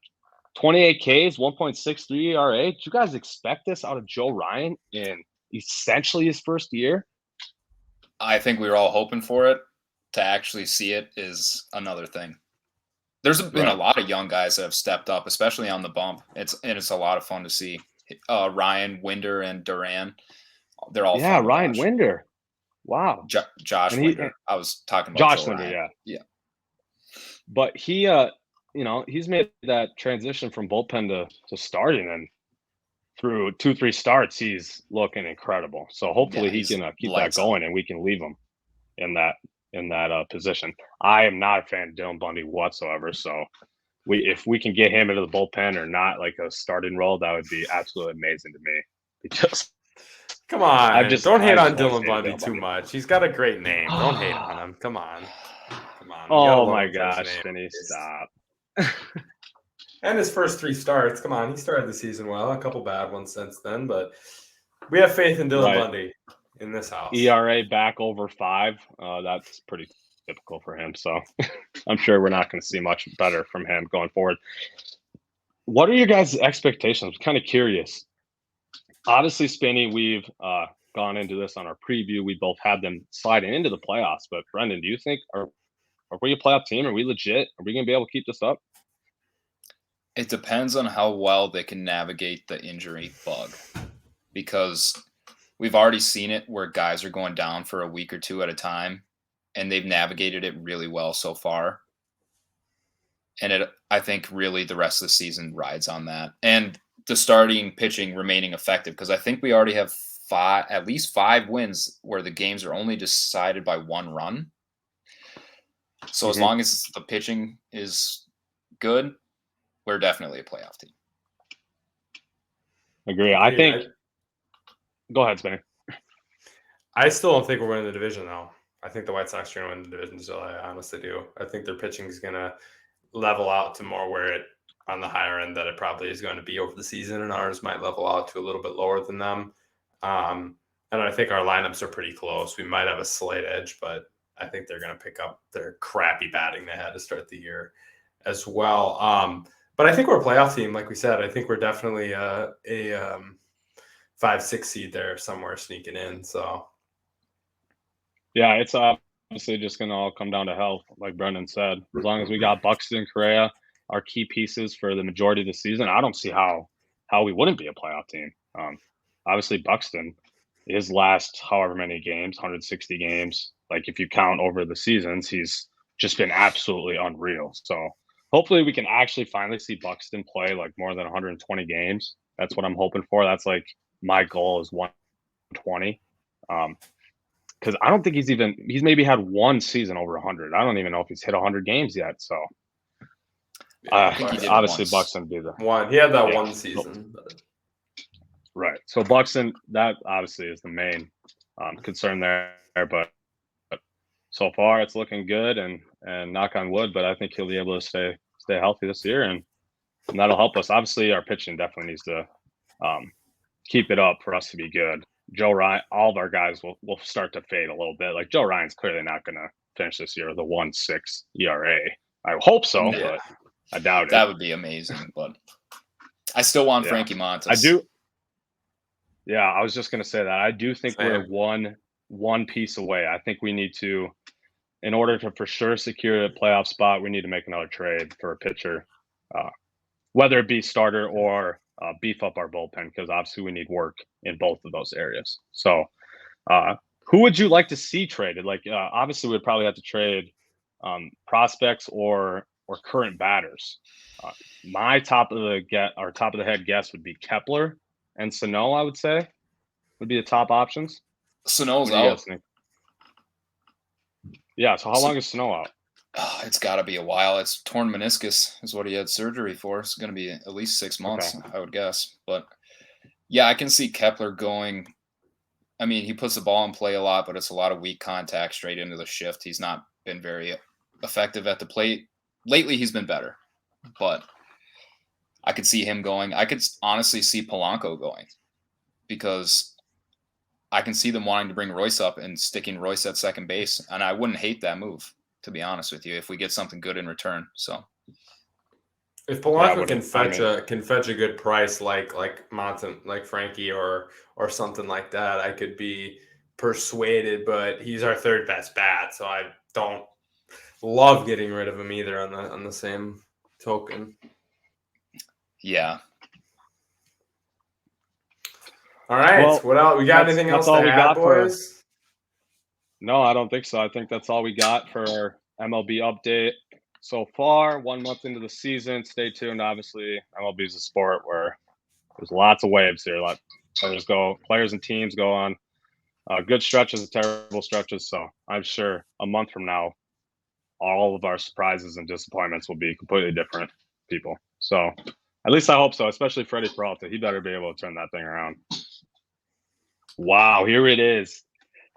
28 Ks, 1.63 ERA. Did you guys expect this out of Joe Ryan in essentially his first year? I think we were all hoping for it. To actually see it is another thing. There's been a lot of young guys that have stepped up, especially on the bump. It's a lot of fun to see. Ryan, Winder, and Duran. They're all fun to Ryan watch. Winder. Wow. Josh Winder. I was talking about Josh Winder, yeah. But he he's made that transition from bullpen to starting, and through 2-3 starts, he's looking incredible. So hopefully he can keep that going, and we can leave him in that position. I am not a fan of Dylan Bundy whatsoever. So if we can get him into the bullpen or not like a starting role, that would be absolutely amazing to me. Because come on, don't hate on Dylan Bundy too much. He's got a great name. Don't hate on him. Come on. Oh my gosh, Spinny, stop. And his first 3 starts. Come on, he started the season well. A couple bad ones since then, but we have faith in Dylan Bundy in this house. ERA back over 5. That's pretty typical for him. So I'm sure we're not going to see much better from him going forward. What are your guys' expectations? I'm kind of curious. Obviously, Spinny, we've gone into this on our preview. We both had them sliding into the playoffs. But Brendan, do you think are we a playoff team? Are we legit? Are we going to be able to keep this up? It depends on how well they can navigate the injury bug, because we've already seen it where guys are going down for a week or 2 at a time, and they've navigated it really well so far. And I think really the rest of the season rides on that. And the starting pitching remaining effective, because I think we already have at least 5 wins where the games are only decided by 1 run. So as long as the pitching is good, we're definitely a playoff team. Agree. I think. Go ahead, Spinny. I still don't think we're winning the division, though. I think the White Sox are going to win the division still. I honestly do. I think their pitching is going to level out to more where it on the higher end that it probably is going to be over the season, and ours might level out to a little bit lower than them. And I think our lineups are pretty close. We might have a slight edge, but I think they're going to pick up their crappy batting they had to start the year as well. But I think we're a playoff team, like we said. I think we're definitely a 5-6 seed there somewhere sneaking in. So, yeah, it's obviously just going to all come down to health, like Brendan said. As long as we got Buxton, Correa, our key pieces for the majority of the season, I don't see how we wouldn't be a playoff team. Obviously, Buxton, his last however many games, 160 games, like if you count over the seasons, he's just been absolutely unreal. So hopefully we can actually finally see Buxton play like more than 120 games. That's what I'm hoping for. That's like my goal is 120. Because I don't think he's maybe had 1 season over 100. I don't even know if he's hit 100 games yet. So obviously Buxton would be the one. He had that 1 season. Right. So Buxton, that obviously is the main concern there. But so far it's looking good, and knock on wood, but I think he'll be able to stay healthy this year, and that'll help us. Obviously, our pitching definitely needs to keep it up for us to be good. Joe Ryan, all of our guys will start to fade a little bit. Like Joe Ryan's clearly not going to finish this year with a 1.6 ERA. I hope so, but I doubt it. That would be amazing, but I still want Frankie Montas. I do. Yeah, I was just going to say that. I do think we're one piece away. I think we need to, in order to for sure secure a playoff spot, we need to make another trade for a pitcher, whether it be starter or beef up our bullpen, because obviously we need work in both of those areas. So who would you like to see traded? Like, obviously we'd probably have to trade prospects or current batters. My top of the head guess would be Kepler and Sano, I would say, would be the top options. Sano's out. Yeah, so how long is Sano out? It's got to be a while. It's torn meniscus is what he had surgery for. It's going to be at least 6 months, I would guess. But, yeah, I can see Kepler going. I mean, he puts the ball in play a lot, but it's a lot of weak contact straight into the shift. He's not been very effective at the plate. Lately, he's been better. But I could see him going. I could honestly see Polanco going because I can see them wanting to bring Royce up and sticking Royce at second base. And I wouldn't hate that move, to be honest with you, if we get something good in return. So if Polanco can fetch a good price like Monson, like Frankie or something like that, I could be persuaded, but he's our third best bat, so I don't love getting rid of him either on the same token. Yeah. All right. Well, what else? We got anything else to add, boys? No, I don't think so. I think that's all we got for our MLB update so far. 1 month into the season. Stay tuned. Obviously, MLB is a sport where there's lots of waves here. Players and teams go on good stretches and terrible stretches. So I'm sure a month from now, all of our surprises and disappointments will be completely different people. So at least I hope so, especially Freddie Peralta. He better be able to turn that thing around. Wow, here it is.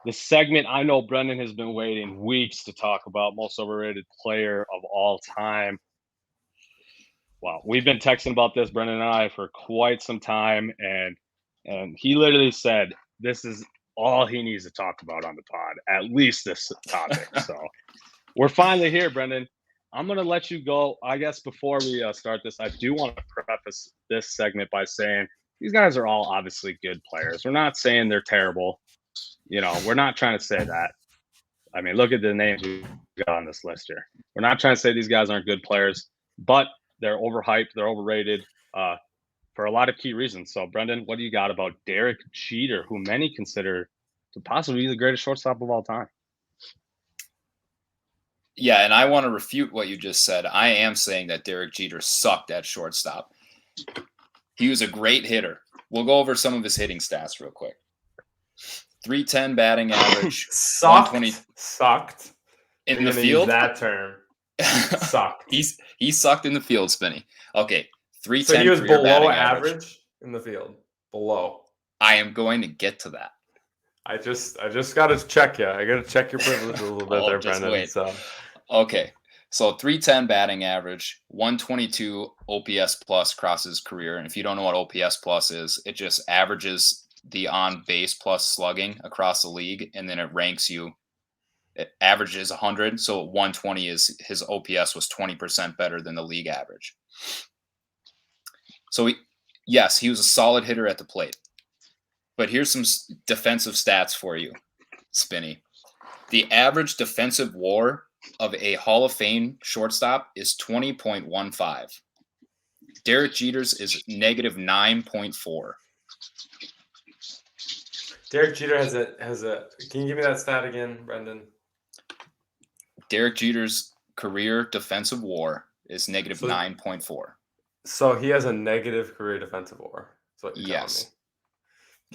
The segment I know Brendan has been waiting weeks to talk about, most overrated player of all time. Wow, we've been texting about this, Brendan and I, for quite some time, and he literally said this is all he needs to talk about on the pod, at least this topic. So we're finally here, Brendan. I'm going to let you go. I guess before we start this, I do want to preface this segment by saying these guys are all obviously good players. We're not saying they're terrible. We're not trying to say that. I mean, look at the names we got on this list here. We're not trying to say these guys aren't good players, but they're overhyped, they're overrated for a lot of key reasons. So, Brendan, what do you got about Derek Jeter, who many consider to possibly be the greatest shortstop of all time? Yeah, and I want to refute what you just said. I am saying that Derek Jeter sucked at shortstop. He was a great hitter. We'll go over some of his hitting stats real quick. 310 batting average. Sucked in the field. That term. Sucked. He sucked in the field, Spinny. Okay, 310. So he was below average in the field. Below. I am going to get to that. I just got to check you. I got to check your privilege a little bit there, Brendan. Wait. So. Okay, so 310 batting average, 122 OPS plus across his career. And if you don't know what OPS plus is, it just averages the on base plus slugging across the league, and then it ranks you. It averages 100, so 120 is his OPS was 20% better than the league average. So he was a solid hitter at the plate. But here's some defensive stats for you, Spinny. The average defensive WAR of a Hall of Fame shortstop is 20.15. Derek Jeter's is negative 9.4. Derek Jeter has a. Can you give me that stat again, Brendan? Derek Jeter's career defensive WAR is negative 9.4. So he has a negative career defensive WAR. That's what you're telling me.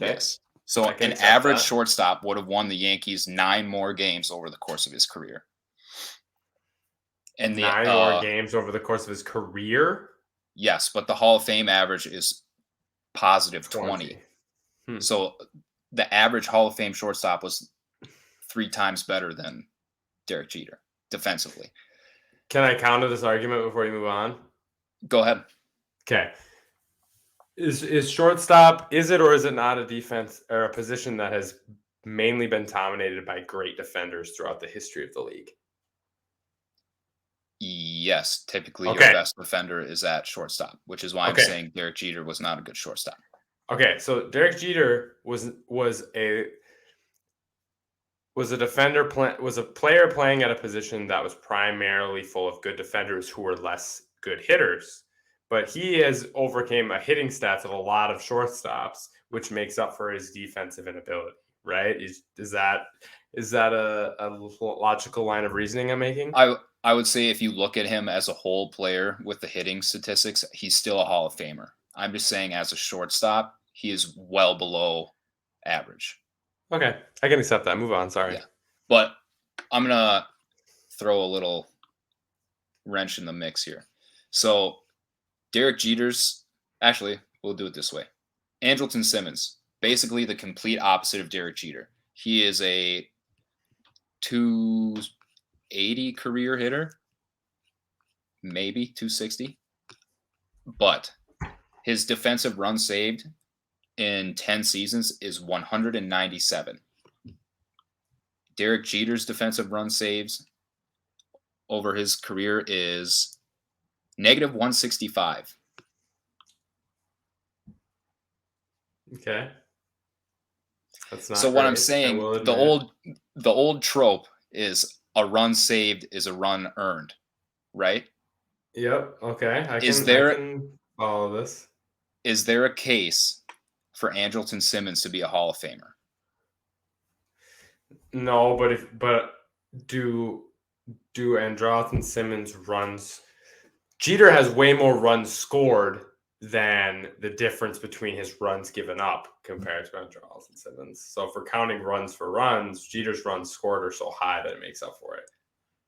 Okay. Yes. So an average shortstop would have won the Yankees 9 more games over the course of his career. And 9 more games over the course of his career? Yes, but the Hall of Fame average is positive 20. So the average Hall of Fame shortstop was 3 times better than Derek Jeter defensively. Can I counter this argument before you move on? Go ahead. Okay. Is shortstop, is it or is it not a defense or a position that has mainly been dominated by great defenders throughout the history of the league? Yes, typically Okay. your best defender is at shortstop, which is why I'm saying Derek Jeter was not a good shortstop. Okay, so Derek Jeter was a player playing at a position that was primarily full of good defenders who were less good hitters. But he has overcame a hitting stats of a lot of shortstops, which makes up for his defensive inability, right? Is that a logical line of reasoning I'm making? I would say if you look at him as a whole player with the hitting statistics, he's still a Hall of Famer. I'm just saying as a shortstop, he is well below average. Okay, I can accept that. Move on, sorry. Yeah. But I'm going to throw a little wrench in the mix here. So Derek Jeter's, actually, we'll do it this way. Andrelton Simmons, basically the complete opposite of Derek Jeter. He is a 280 career hitter, maybe 260. But his defensive run saved in 10 seasons is 197. Derek Jeter's defensive run saves over his career is negative 165. Okay. That's not so what I'm saying, the old trope is a run saved is a run earned, right? Yep. Okay. I can follow this. Is there a case for Andrelton Simmons to be a Hall of Famer? No, but do Andrelton Simmons runs? Jeter has way more runs scored than the difference between his runs given up compared to Andrelton Simmons. So if we're counting runs for runs, Jeter's runs scored are so high that it makes up for it.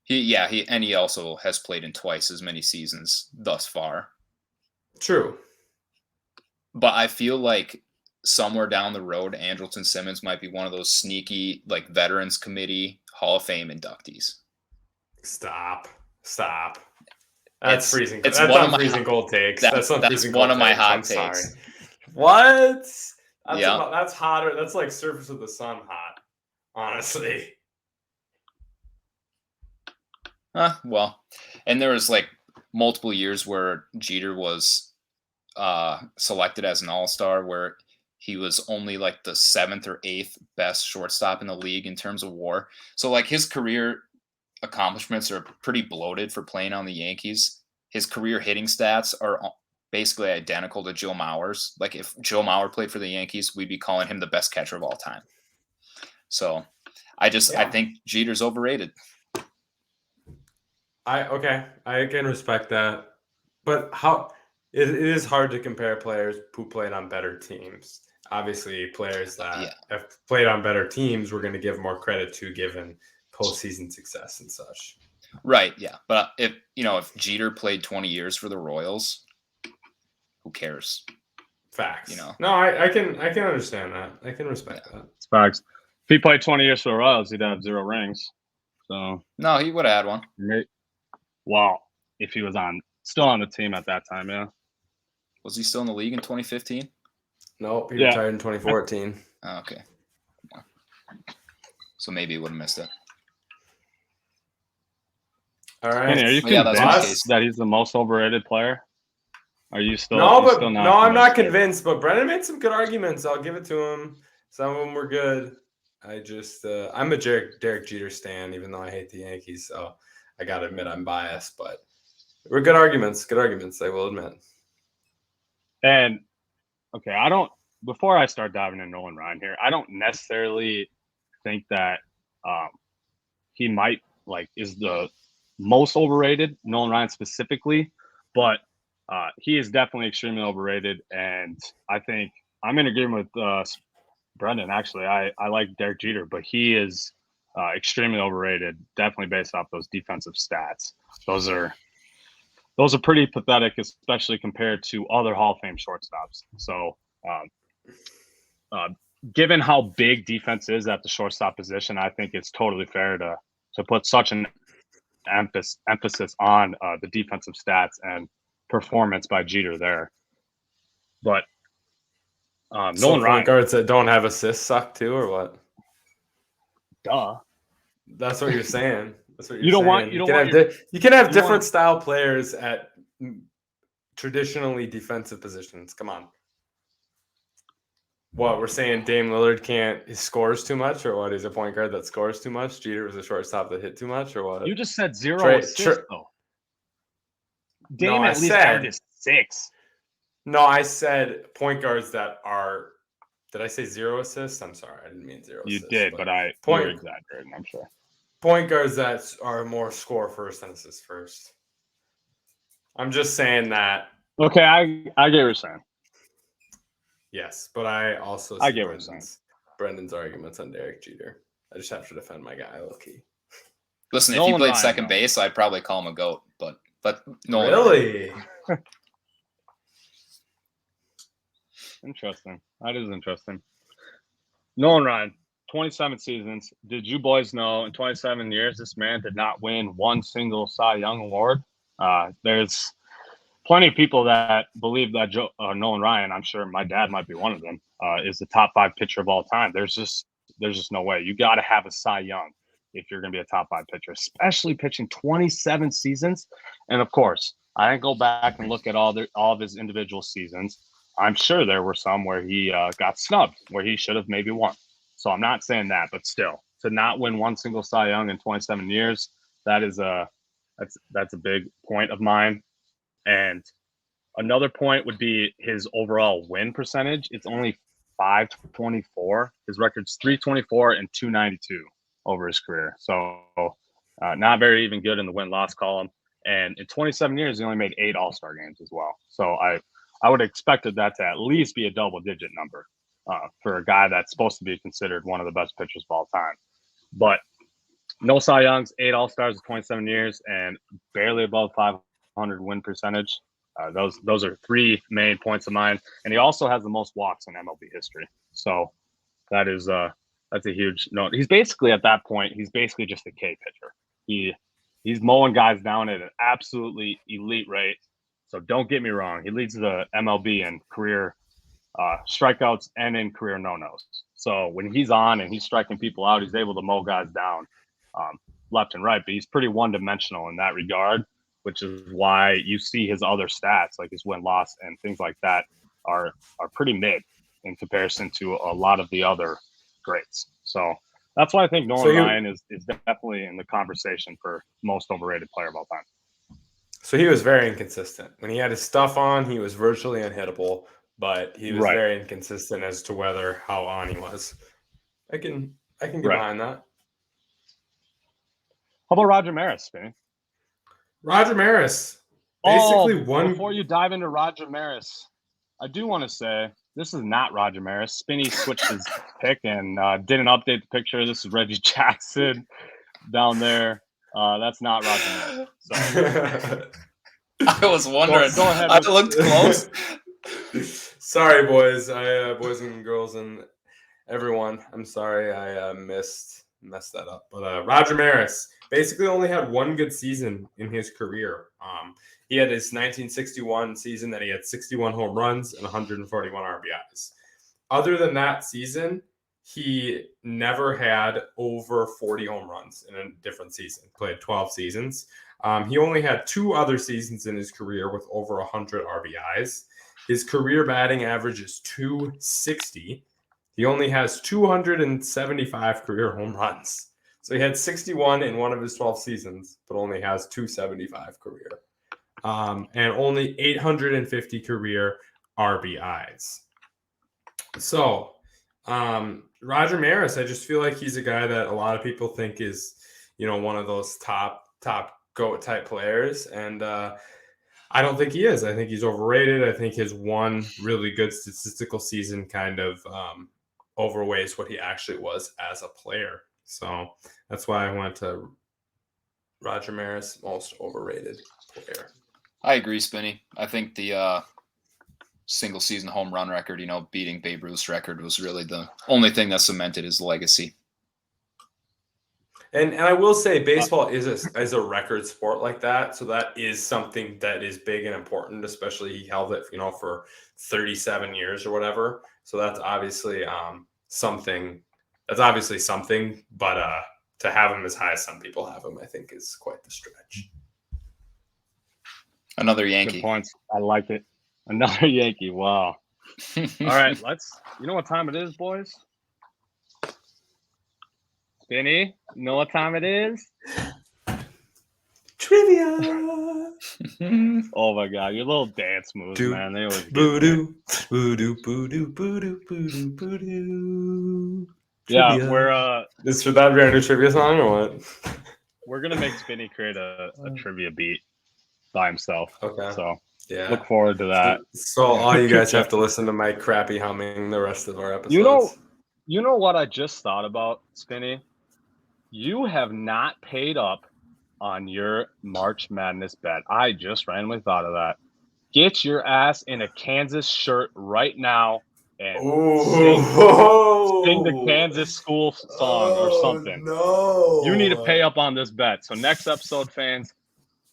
He also has played in twice as many seasons thus far. True. But I feel like somewhere down the road, Andrelton Simmons might be one of those sneaky, like, Veterans Committee Hall of Fame inductees. Stop. That's freezing. It's that's one on freezing cold takes. That's one of my hot takes. Sorry. What? That's hotter. That's like surface of the sun hot, honestly. Well, and there was like multiple years where Jeter was selected as an all-star where he was only like the 7th or 8th best shortstop in the league in terms of WAR. So like his career accomplishments are pretty bloated for playing on the Yankees. His career hitting stats are basically identical to Joe Mauer's. Like if Joe Mauer played for the Yankees, we'd be calling him the best catcher of all time. So I think Jeter's overrated. I can respect that. But it is hard to compare players who played on better teams. Obviously, players that have played on better teams, we're going to give more credit to given postseason success and such. Right, yeah. But if Jeter played 20 years for the Royals, who cares? Facts. No, I can understand that. I can respect that. It's facts. If he played 20 years for the Royals, he'd have 0 rings. So no, he would have had one. Well, if he was still on the team at that time, yeah. Was he still in the league in 2015? Nope, he retired in 2014. Oh, okay. So maybe he would have missed it. All right. Kenny, are you convinced that he's the most overrated player? Are you still? I'm not convinced. But Brendan made some good arguments. I'll give it to him. Some of them were good. I'm a Derek Jeter stan, even though I hate the Yankees. So I gotta admit I'm biased. But we're good arguments. Good arguments. I will admit. And okay, before I start diving into Nolan Ryan here, I don't necessarily think that he might is the most overrated, Nolan Ryan specifically, but he is definitely extremely overrated. And I think I'm in agreement with Brendan. Actually, I like Derek Jeter, but he is extremely overrated, definitely based off those defensive stats. Those are pretty pathetic, especially compared to other Hall of Fame shortstops. So, given how big defense is at the shortstop position, I think it's totally fair to to put such an emphasis on the defensive stats and performance by Jeter there. But Nolan Ryan, point guards that don't have assists suck too, or what? Duh. That's what you're saying. That's what You can have different style players at traditionally defensive positions. Come on. What, we're saying Dame Lillard he scores too much, or what? He's a point guard that scores too much. Jeter was a shortstop that hit too much, or what? You just said 0 assists, though. Dame at least averaged 6. No, I said point guards that are. Did I say 0 assists? I'm sorry, I didn't mean 0 assists. You did, but you're exaggerating, I'm sure. Point guards that are more score first than assist first. I'm just saying that. Okay, I get what you're saying. Yes, but I also I get what you're saying. Brendan's arguments on Derek Jeter. I just have to defend my guy, low-key. Listen, if he played second base, I'd probably call him a GOAT, but no. Really? Interesting. That is interesting. Nolan Ryan, 27 seasons. Did you boys know in 27 years this man did not win one single Cy Young award? There's plenty of people that believe that Nolan Ryan, I'm sure my dad might be one of them, is the top 5 pitcher of all time. There's just no way. You got to have a Cy Young if you're going to be a top 5 pitcher, especially pitching 27 seasons. And of course, I didn't go back and look at all of his individual seasons. I'm sure there were some where he got snubbed, where he should have maybe won. So I'm not saying that, but still, to not win one single Cy Young in 27 years, that's a big point of mine. And another point would be his overall win percentage. It's only .524. His record's .324 and .292 over his career. So not very even good in the win-loss column. And in 27 years, he only made 8 All-Star games as well. So I would have expected that to at least be a double-digit number for a guy that's supposed to be considered one of the best pitchers of all time. But no Cy Youngs, 8 All-Stars in 27 years, and barely above 500 win percentage. Those are 3 main points of mine. And he also has the most walks in MLB history. So that's a huge note. He's basically, at that point, he's basically just a K pitcher. He's mowing guys down at an absolutely elite rate. So don't get me wrong. He leads the MLB in career strikeouts and in career no-nos. So when he's on and he's striking people out, he's able to mow guys down left and right. But he's pretty one-dimensional in that regard, which is why you see his other stats, like his win-loss and things like that, are pretty mid in comparison to a lot of the other greats. So that's why I think Nolan Ryan is definitely in the conversation for most overrated player of all time. So he was very inconsistent. When he had his stuff on, he was virtually unhittable, but he was very inconsistent as to how on he was. I can get behind that. How about Roger Maris, Spinny? Roger Maris. Basically before you dive into Roger Maris, I do want to say this is not Roger Maris. Spinny switched his pick and didn't update the picture. This is Reggie Jackson down there. That's not Roger Maris. So. I was wondering. Go ahead. I looked close. Sorry, boys. Boys and girls and everyone. I'm sorry I messed that up. But Roger Maris basically only had one good season in his career. He had his 1961 season that he had 61 home runs and 141 RBIs. Other than that season, he never had over 40 home runs in a different season. Played 12 seasons. He only had 2 other seasons in his career with over 100 RBIs. His career batting average is .260. He only has 275 career home runs. So he had 61 in one of his 12 seasons, but only has 275 career. And only 850 career RBIs. So Roger Maris, I just feel like he's a guy that a lot of people think is, one of those top GOAT type players. And I don't think he is. I think he's overrated. I think his one really good statistical season kind of overweighs what he actually was as a player. So that's why I went to Roger Maris, most overrated player. I agree, Spinny. I think the single season home run record, beating Babe Ruth's record was really the only thing that cemented his legacy. And I will say baseball is a record sport like that. So that is something that is big and important, especially he held it, for 37 years or whatever. So that's obviously something. That's obviously something, but to have him as high as some people have him, I think is quite the stretch. Another Yankee. Good points. I like it. Another Yankee. Wow. All right, you know what time it is, boys? Spinny, you know what time it is? Trivia. Oh my God, your little dance moves, man. They always get boo-doo, boo-doo, boo-doo, boo-doo, boo-doo, boo-doo. Yeah, Trivia. we're Should that be our new trivia song or what? We're gonna make Spinny create a trivia beat by himself. Okay. So yeah, look forward to that. So all you guys have to listen to my crappy humming the rest of our episodes. You know what I just thought about, Spinny? You have not paid up on your March Madness bet. I just randomly thought of that. Get your ass in a Kansas shirt right now and sing the Kansas school song or something. No. You need to pay up on this bet. So next episode, fans,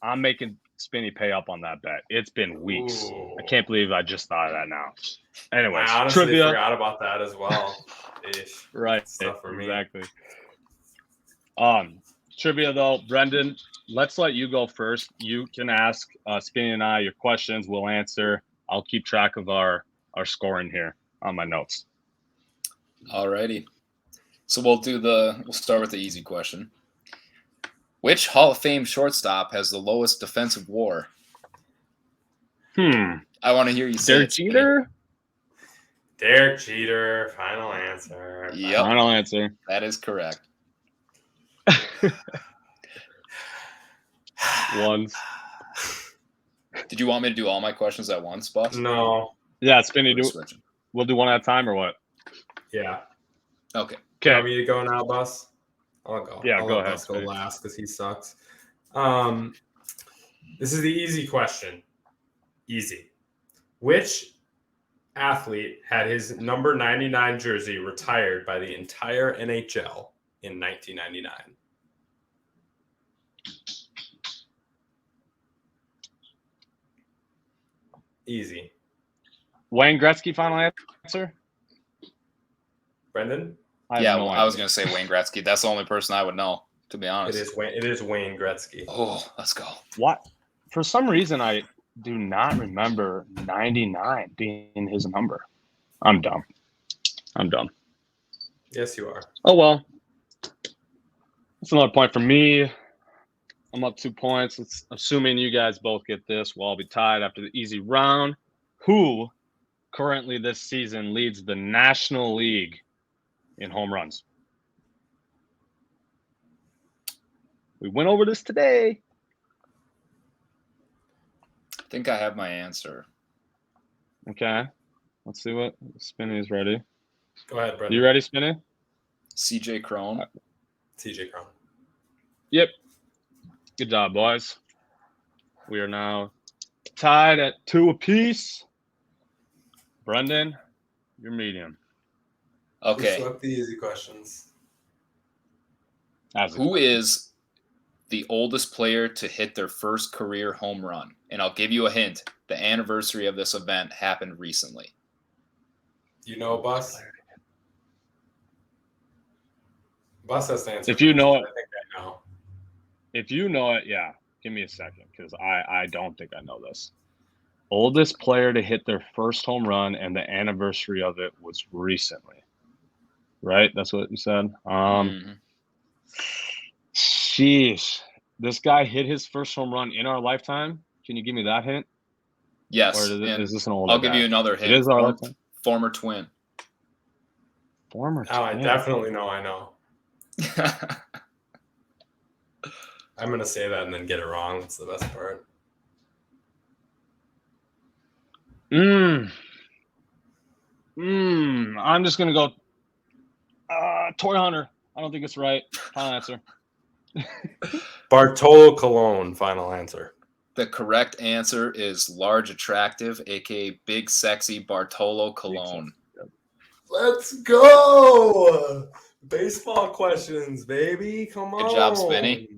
I'm making Spinny pay up on that bet. It's been weeks. I can't believe I just thought of that now. Anyways, I honestly trivia. forgot about that as well. Right. Stuff for me. Exactly. Trivia though, Brendan, let's let you go first. You can ask Spinny and I your questions. We'll answer. I'll keep track of our scoring here on my notes. Alrighty. So we'll start with the easy question. Which Hall of Fame shortstop has the lowest defensive WAR? I want to hear you say Derek Jeter? Derek Jeter, final answer. Yep. Final answer. That is correct. Once. Did you want me to do all my questions at once, boss? No. Yeah, Spinny, we'll do one at a time or what? Yeah. Okay. You want me to go now, boss? I'll go. Yeah, I'll go let ahead. Bus go last because he sucks. This is the easy question. Easy. Which athlete had his number 99 jersey retired by the entire NHL in 1999? Easy. Wayne Gretzky, final answer? Brendan? I was going to say Wayne Gretzky. That's the only person I would know, to be honest. It is Wayne Gretzky. Oh, let's go. What? For some reason, I do not remember 99 being his number. I'm dumb. Yes, you are. Oh, well. That's another point for me. I'm up 2 points. It's assuming you guys both get this. We'll all be tied after the easy round. Who currently this season leads the National League in home runs? We went over this today. I think I have my answer. Okay. Let's see what Spinny is ready. Go ahead, Brendan. You ready, Spinny? CJ Cron. CJ Cron. Yep. Good job, boys. We are now tied at 2 apiece. Brendan, you're medium. Okay. We swept the easy questions. Who is the oldest player to hit their first career home run? And I'll give you a hint. The anniversary of this event happened recently. You know, Bus? Bus has to answer. If you know it. I think I know. If you know it, yeah. Give me a second because I don't think I know this. Oldest player to hit their first home run, and the anniversary of it was recently. Right? That's what you said? Sheesh. This guy hit his first home run in our lifetime. Can you give me that hint? Yes. Or is this an older I'll give you another hint. It is our lifetime. Former twin. Former twin. Oh, I definitely know I know. I'm going to say that and then get it wrong. That's the best part. I'm just going to go Toy Hunter. I don't think it's right. Final answer. Bartolo Colon, final answer. The correct answer is Large Attractive, a.k.a. Big Sexy Bartolo Colon. Let's go! Baseball questions, baby. Come on. Good job, Spinny.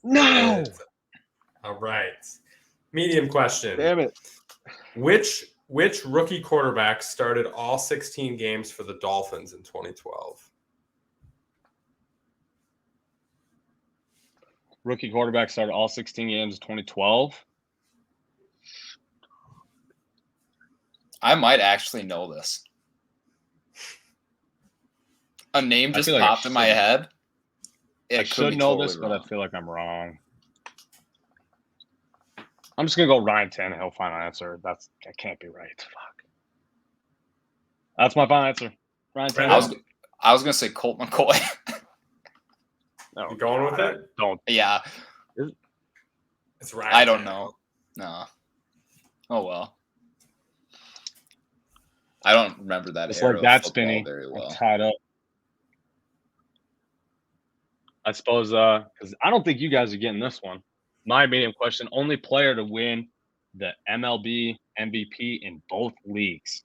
No. All right. Medium question. Damn it. Which rookie quarterback started all 16 games for the Dolphins in 2012? Rookie quarterback started all 16 games in 2012. I might actually know this. A name just popped in my head. I should know this, but I feel like I'm wrong. I'm just gonna go Ryan Tannehill. Final answer. That can't be right. Fuck. That's my final answer. Ryan Tannehill. I was gonna say Colt McCoy. You going with it? Don't. Yeah. It's Ryan. I don't know. No. Oh well. I don't remember that. It's like that, Spinny. Very well. I'm tied up. I suppose because I don't think you guys are getting this one. My medium question: only player to win the MLB MVP in both leagues.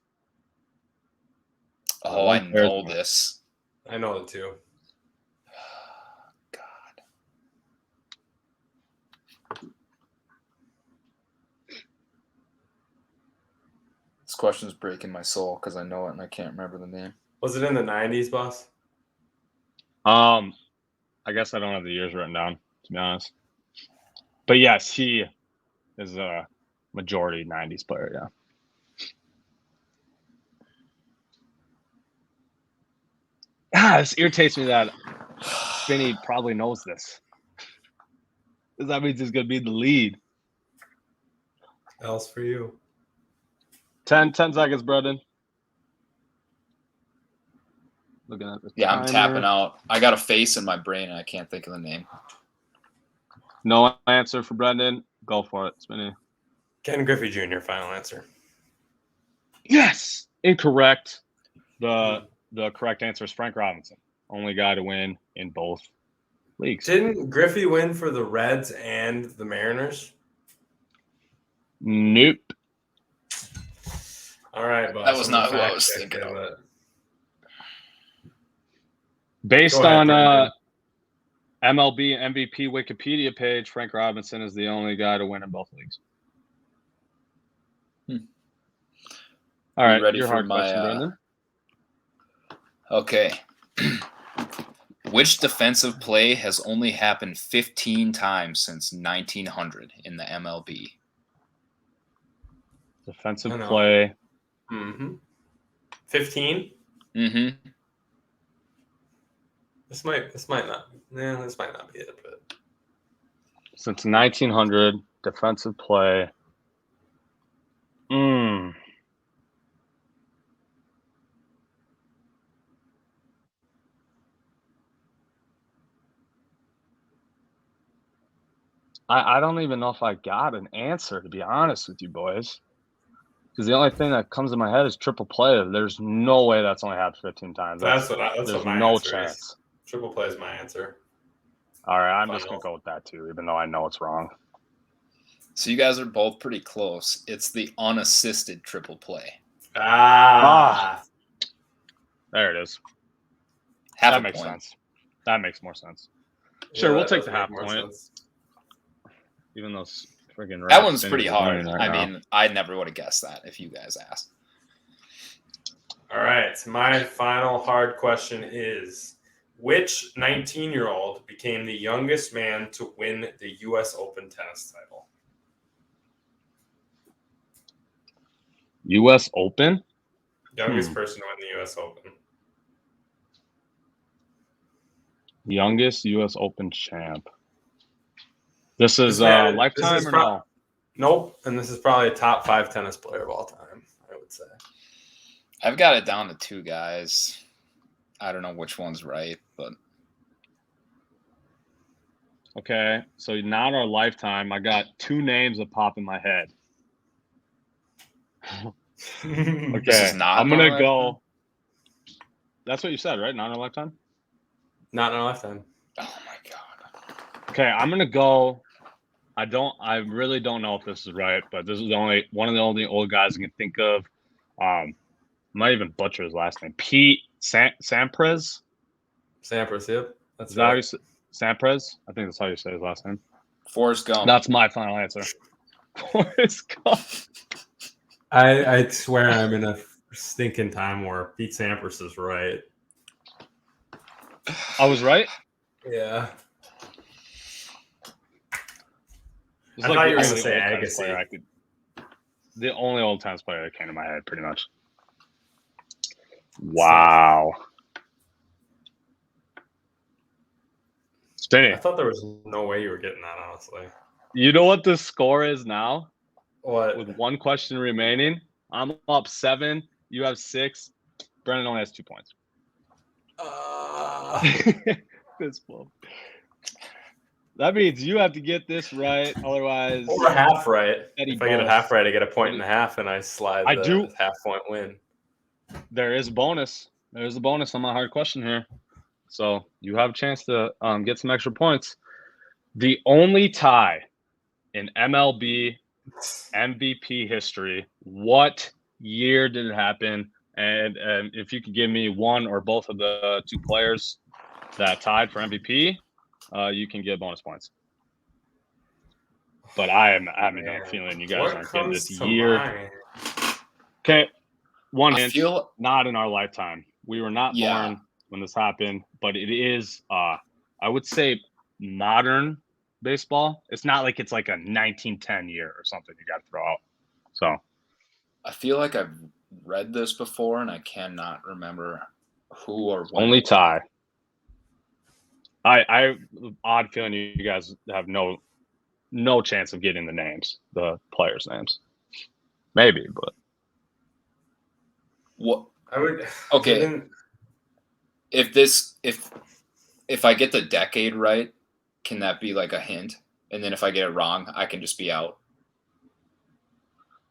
Oh, I know this. I know it too. God. This question's breaking my soul because I know it and I can't remember the name. Was it in the 90s, boss? I guess I don't have the years written down, to be honest. But yes, he is a majority 90s player, yeah. This irritates me that Spinny probably knows this. Because that means he's going to be the lead. Else for you. 10 seconds, Brendan. Looking at the timer. I'm tapping out. I got a face in my brain and I can't think of the name. No answer for Brendan. Go for it, Spinny. Ken Griffey Jr., final answer. Yes! Incorrect. The correct answer is Frank Robinson. Only guy to win in both leagues. Didn't Griffey win for the Reds and the Mariners? Nope. All right, boss. That was not who I was thinking of. Based on MLB MVP Wikipedia page, Frank Robinson is the only guy to win in both leagues. All right, ready your for hard my question, Brendan? Okay. Which defensive play has only happened 15 times since 1900 in the MLB? Defensive play. 15? Mm-hmm. This might not be it, but Since 1900, defensive play. I don't even know if I got an answer, to be honest with you boys. Because the only thing that comes in my head is triple play. There's no way that's only happened 15 times. That's what my no answer chance. Is. Triple play is my answer. All right, I'm just going to go with that too, even though I know it's wrong. So you guys are both pretty close. It's the unassisted triple play. There it is. Half that makes sense. That makes more sense. Sure, we'll take the half point. Sense. Even though friggin' that one's pretty hard. I mean, I never would have guessed that if you guys asked. All right, my final hard question is: which 19-year-old became the youngest man to win the U.S. Open tennis title? U.S. Open? Youngest person to win the U.S. Open. Youngest U.S. Open champ. This is lifetime or no? Nope. And this is probably a top 5 tennis player of all time, I would say. I've got it down to 2 guys. I don't know which one's right, but. Okay. So not our lifetime. I got 2 names that pop in my head. Okay. I'm going to go. That's what you said, right? Not in our lifetime? Not in our lifetime. Oh, my God. Okay. I'm going to go. I really don't know if this is right, but this is one of the only old guys I can think of. Might even butcher his last name. Pete Sampras. Sampras, yep. That's Is that how you say Sampras? I think that's how you say his last name. Forrest Gump. That's my final answer. Forrest Gump. I swear I'm in a stinking time warp. Pete Sampras is right. I was right? Yeah. It's I thought you were going to say Agassi. The only old tennis player that came to my head, pretty much. Wow. Spinny. I thought there was no way you were getting that, honestly. You know what the score is now? What? With one question remaining, I'm up 7. You have 6. Brendan only has 2 points. This one. That means you have to get this right, otherwise. Or half right. Fetty If I get a Buss. half right, I get a point and a half, and I slide the half-point win. There is a bonus. There's a bonus on my hard question here. So you have a chance to get some extra points. The only tie in MLB MVP history, what year did it happen? And if you could give me one or both of the 2 players that tied for MVP, you can get bonus points. But I have no feeling you guys aren't getting this year. Okay, one hint, not in our lifetime. We were not born when this happened, but it is, I would say, modern baseball. It's not like it's like a 1910 year or something you got to throw out. So I feel like I've read this before, and I cannot remember who or when. Only tie. I odd feeling you guys have no chance of getting the names, the players' names. Maybe, but what I would. Okay. If I get the decade right, can that be like a hint? And then if I get it wrong, I can just be out.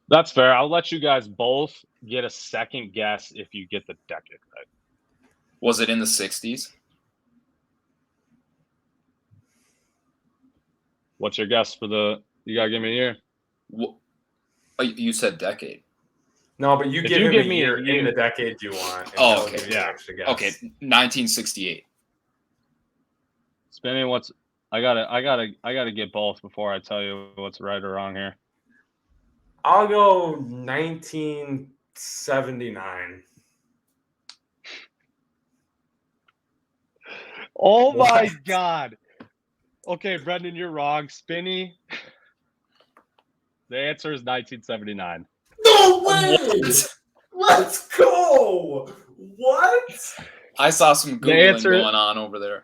That's fair. I'll let you guys both get a second guess if you get the decade right. Was it in the 60s? What's your guess for you gotta give me a year? You said decade. No, but you give me a year in the decade you want. Oh, okay. Yeah. Okay. 1968. Spinning, I gotta get both before I tell you what's right or wrong here. I'll go 1979. Oh my God. Okay, Brendan, you're wrong. Spinny. The answer is 1979. No way! Let's go! What? I saw some Googling going on over there.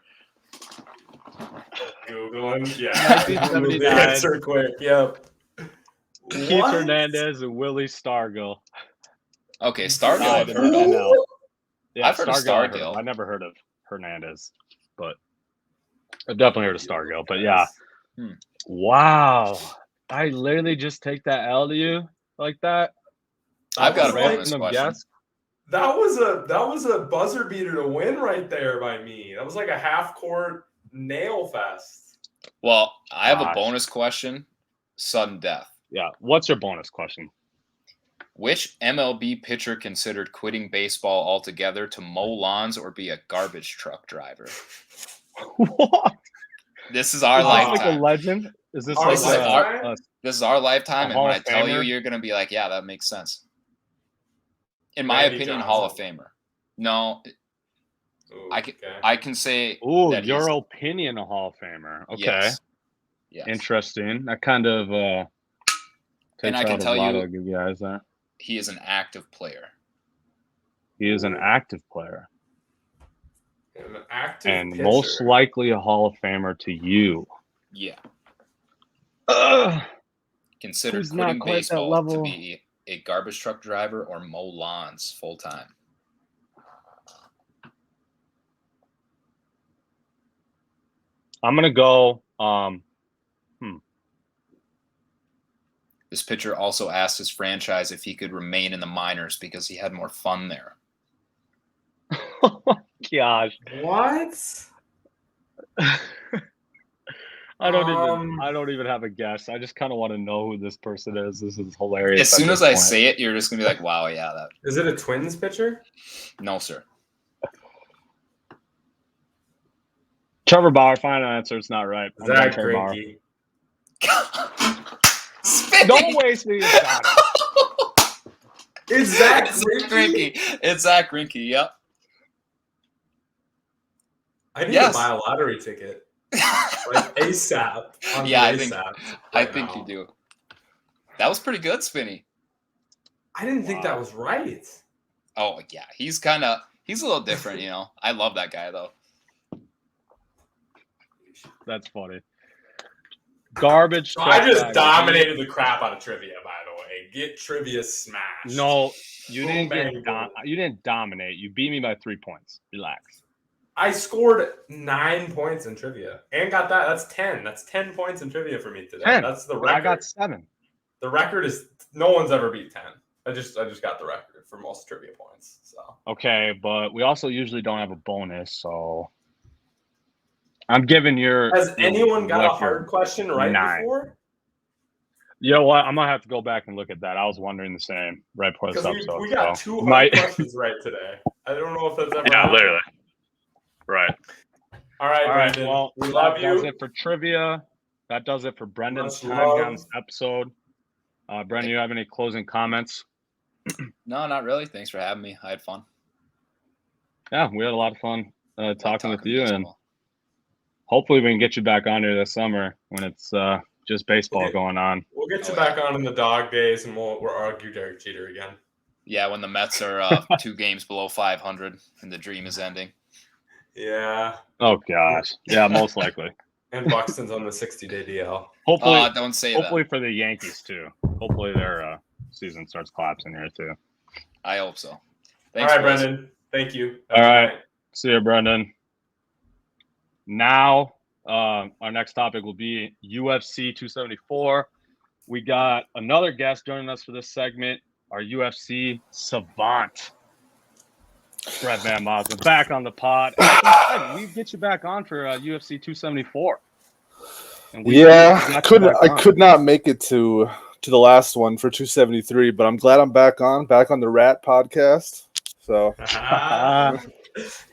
Googling? Yeah. 1979. The answer quick. Yep. Keith Hernandez and Willie Stargell. Okay, Stargell. I've heard of. Yeah, I've heard of Stargell. I never heard of Hernandez, but I've definitely heard of Stargell. But yeah. Wow. I literally just take that L to you like that. I've got a bonus question. Guess. That was a buzzer beater to win right there by me. That was like a half-court nail fest. Well, I have a bonus question. Sudden death. Yeah. What's your bonus question? Which MLB pitcher considered quitting baseball altogether to mow lawns or be a garbage truck driver? What? This is our lifetime. Like a legend? Is this this is our lifetime, and when I tell you, you're gonna be like, "Yeah, that makes sense." In my opinion, Hall of Famer. No, I can say. Ooh, your opinion, a Hall of Famer. Okay, yes. Interesting. That kind of and I can tell you guys there. He is an active player. He is an active player. An active and pitcher. Most likely a Hall of Famer to you. Yeah. Considered quitting baseball to be a garbage truck driver or mow lawns full time. I'm gonna go. This pitcher also asked his franchise if he could remain in the minors because he had more fun there. Oh my gosh! What? I don't even have a guess. I just kind of want to know who this person is. This is hilarious. As soon as I say it, you're just gonna be like, "Wow, yeah, that." Is it a Twins pitcher? No, sir. Trevor Bauer, final answer. It's not right. Zach Greinke. Don't waste me. It's Zach Greinke. It's Zach Greinke. Yep. I need to buy a lottery ticket, like ASAP. I think you do. That was pretty good, Spinny. I didn't think that was right. Oh yeah, he's a little different, you know. I love that guy though. That's funny. Garbage. So I just dominated the crap out of trivia, by the way. Get trivia smashed. No, you didn't dominate. You beat me by 3 points. Relax. I scored 9 points in trivia and got that. That's 10. That's 10 points in trivia for me today. 10. That's the record. I got 7. The record is no one's ever beat 10. I just got the record for most trivia points. So okay, but we also usually don't have a bonus, so I'm giving your. Has anyone got a hard question right 9. before? You know what? I'm gonna have to go back and look at that. I was wondering the same right before this episode. We got 2 hard questions right today. I don't know if that's ever happened. Literally. Right. All right, Brendan. Well, we love you. That does it for trivia. That does it for Brendan's time on this episode. Brendan, you have any closing comments? No, not really. Thanks for having me. I had fun. Yeah, we had a lot of fun talking with you, and hopefully we can get you back on here this summer when it's just baseball going on. We'll get you back on in the dog days, and we'll argue Derek Jeter again. Yeah, when the Mets are 2 games below 500 and the dream is ending. Yeah. Oh gosh. Yeah, most likely. And Buxton's on the 60-day DL. Hopefully, don't say hopefully that. For the Yankees too. Hopefully their season starts collapsing here too. I hope so. Thanks, all right, Brendan. Thank you. All right. See you, Brendan. Now, our next topic will be UFC 274. We got another guest joining us for this segment, our UFC savant, Brett Van Maasdam, back on the pod. We get you back on for UFC 274. I could not make it to the last one for 273, but I'm glad I'm back on the Rat podcast. So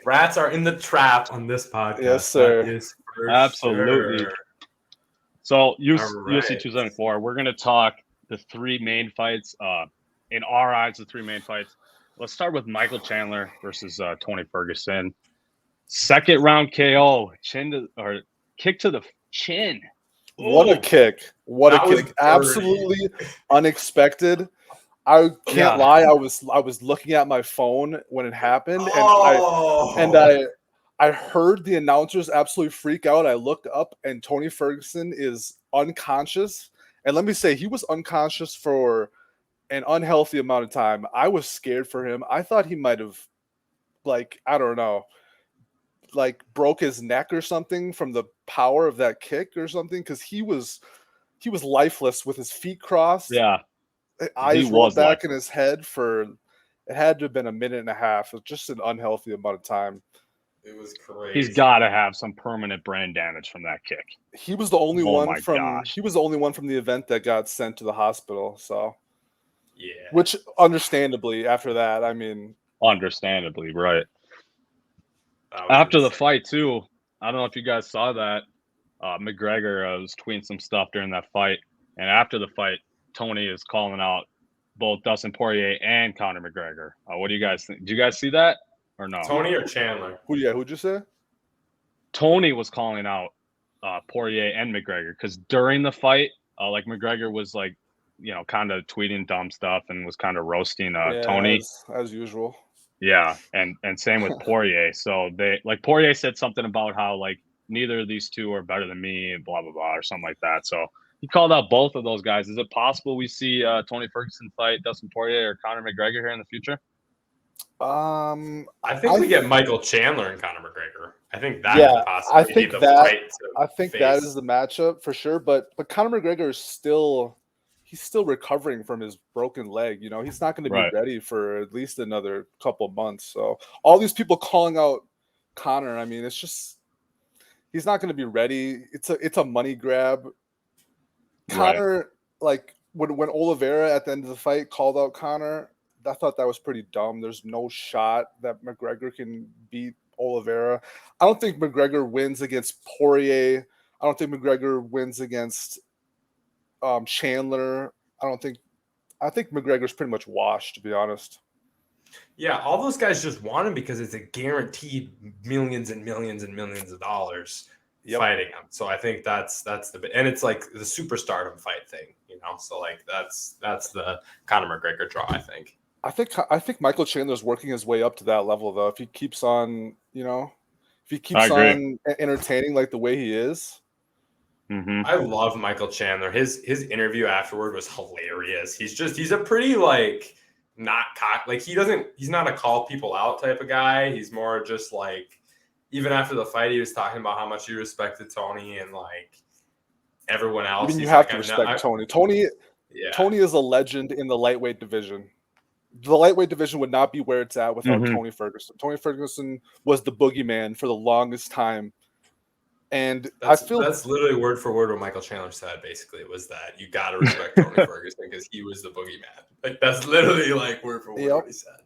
rats are in the trap on this podcast. Yes, sir. Absolutely. Sure. So UFC 274, we're going to talk the 3 main fights. In our eyes, the 3 main fights. Let's start with Michael Chandler versus Tony Ferguson. 2nd round KO, kick to the chin. What a kick. What a kick. Absolutely unexpected. I can't lie. I was looking at my phone when it happened, and I heard the announcers absolutely freak out. I looked up, and Tony Ferguson is unconscious. And let me say, he was unconscious for an unhealthy amount of time. I was scared for him. I thought he might have, broke his neck or something from the power of that kick or something, because he was lifeless with his feet crossed. Yeah. Eyes rolled back in his head for, it had to have been a minute and a half. It was just an unhealthy amount of time. It was crazy. He's got to have some permanent brain damage from that kick. He was the only one from the event that got sent to the hospital. So, yeah. Which, understandably, after that, I mean, understandably, right. After the fight too, I don't know if you guys saw that. McGregor was tweeting some stuff during that fight, and after the fight, Tony is calling out both Dustin Poirier and Conor McGregor. What do you guys think? Do you guys see that or no? Tony or Chandler? Who'd you say? Tony was calling out Poirier and McGregor because during the fight, McGregor was kind of tweeting dumb stuff and was kind of roasting Tony as usual. Yeah, and same with Poirier. So Poirier said something about how neither of these two are better than me and blah blah blah or something like that. So he called out both of those guys. Is it possible we see Tony Ferguson fight Dustin Poirier or Conor McGregor here in the future? I think we get Michael Chandler and Conor McGregor. I think that is possible. I think that is the matchup for sure. But Conor McGregor is still recovering from his broken leg. You know, he's not going to be ready for at least another couple months. So all these people calling out Conor, I mean, it's just he's not going to be ready. It's a money grab. Conor, when Oliveira at the end of the fight called out Conor, I thought that was pretty dumb. There's no shot that McGregor can beat Oliveira. I don't think McGregor wins against Poirier. I don't think McGregor wins against Chandler. I think McGregor's pretty much washed, to be honest. Yeah, all those guys just want him because it's a guaranteed millions and millions and millions of dollars fighting him. So I think that's the, and it's like the superstardom fight thing, So like that's the Conor McGregor draw, I think. I think Michael Chandler's working his way up to that level, though. If he keeps on, on entertaining like the way he is. Mm-hmm. I love Michael Chandler. His interview afterward was hilarious. He's a pretty like not like he's not a call people out type of guy. He's more just like, even after the fight, he was talking about how much he respected Tony and like everyone else. I mean, you have to respect Tony. Tony is a legend in the lightweight division. The lightweight division would not be where it's at without Tony Ferguson. Tony Ferguson was the boogeyman for the longest time. And I feel that's literally word for word what Michael Chandler said. Basically, it was that you got to respect Tony Ferguson because he was the boogeyman. Like that's literally like word for word what he said.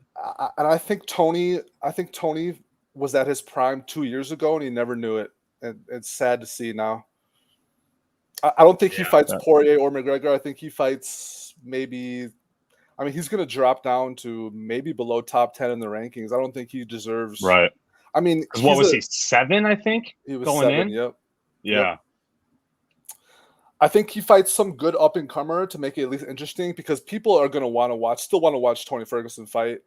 And I think Tony was at his prime 2 years ago, and he never knew it. And it's sad to see now. I don't think he fights Poirier or McGregor. I think he fights maybe. I mean, he's going to drop down to maybe below top 10 in the rankings. I don't think he deserves. Right. I mean, what was he, 7? I think he was going 7. in. Yep. Yeah. Yep. I think he fights some good up and comer to make it at least interesting because people are going to still want to watch Tony Ferguson fight.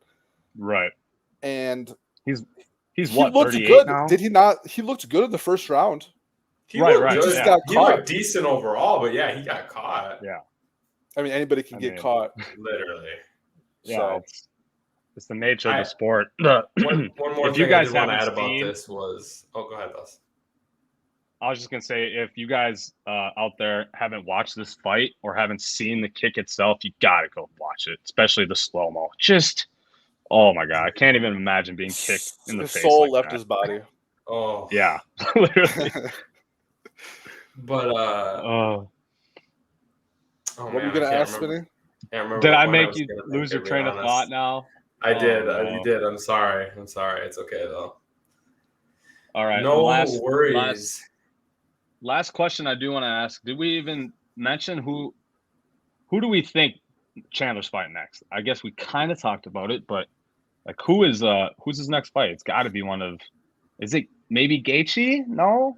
Right. And he's he what, looked 38 good. now? Did he not? He looked good in the first round. He looked decent overall, but yeah, he got caught. Yeah. I mean, anybody can get caught. Literally. Yeah. So. It's the nature of the sport. One more if thing you guys I did want to add seen, about this was... Oh, go ahead, Bus. I was just going to say, if you guys out there haven't watched this fight or haven't seen the kick itself, you got to go watch it, especially the slow-mo. Just, oh my God, I can't even imagine being kicked in the face. His soul like left that. his body. Oh. Yeah, literally. But, what are you going to ask, Spinny? Did I make you lose your train of thought now? I did. No. You did. I'm sorry. It's okay, though. All right. No worries. Last question I do want to ask. Did we even mention who do we think Chandler's fighting next? I guess we kind of talked about it, but like who's his next fight? It's got to be one of – is it maybe Gaethje? No?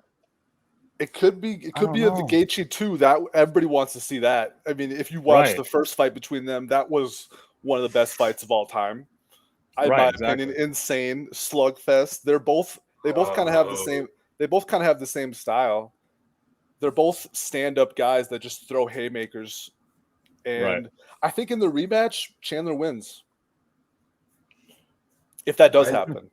It could be the Gaethje 2. That everybody wants to see that. I mean, if you watch the first fight between them, that was one of the best fights of all time. In my opinion, insane slugfest. They both kind of have the same. They both kind of have the same style. They're both stand-up guys that just throw haymakers, and I think in the rematch, Chandler wins. If that does happen,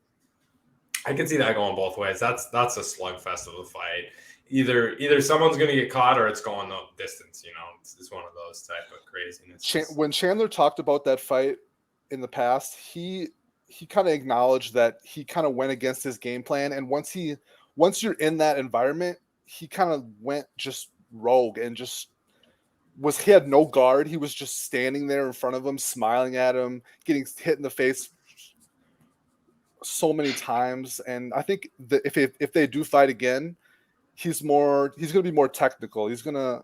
I can see that going both ways. That's a slugfest of a fight. Either someone's going to get caught or it's going the distance. It's one of those type of craziness. When Chandler talked about that fight in the past, he kind of acknowledged that he kind of went against his game plan, and once you're in that environment, he kind of went just rogue and he had no guard. He was just standing there in front of him, smiling at him, getting hit in the face so many times. And I think that if they do fight again, he's going to be more technical. He's going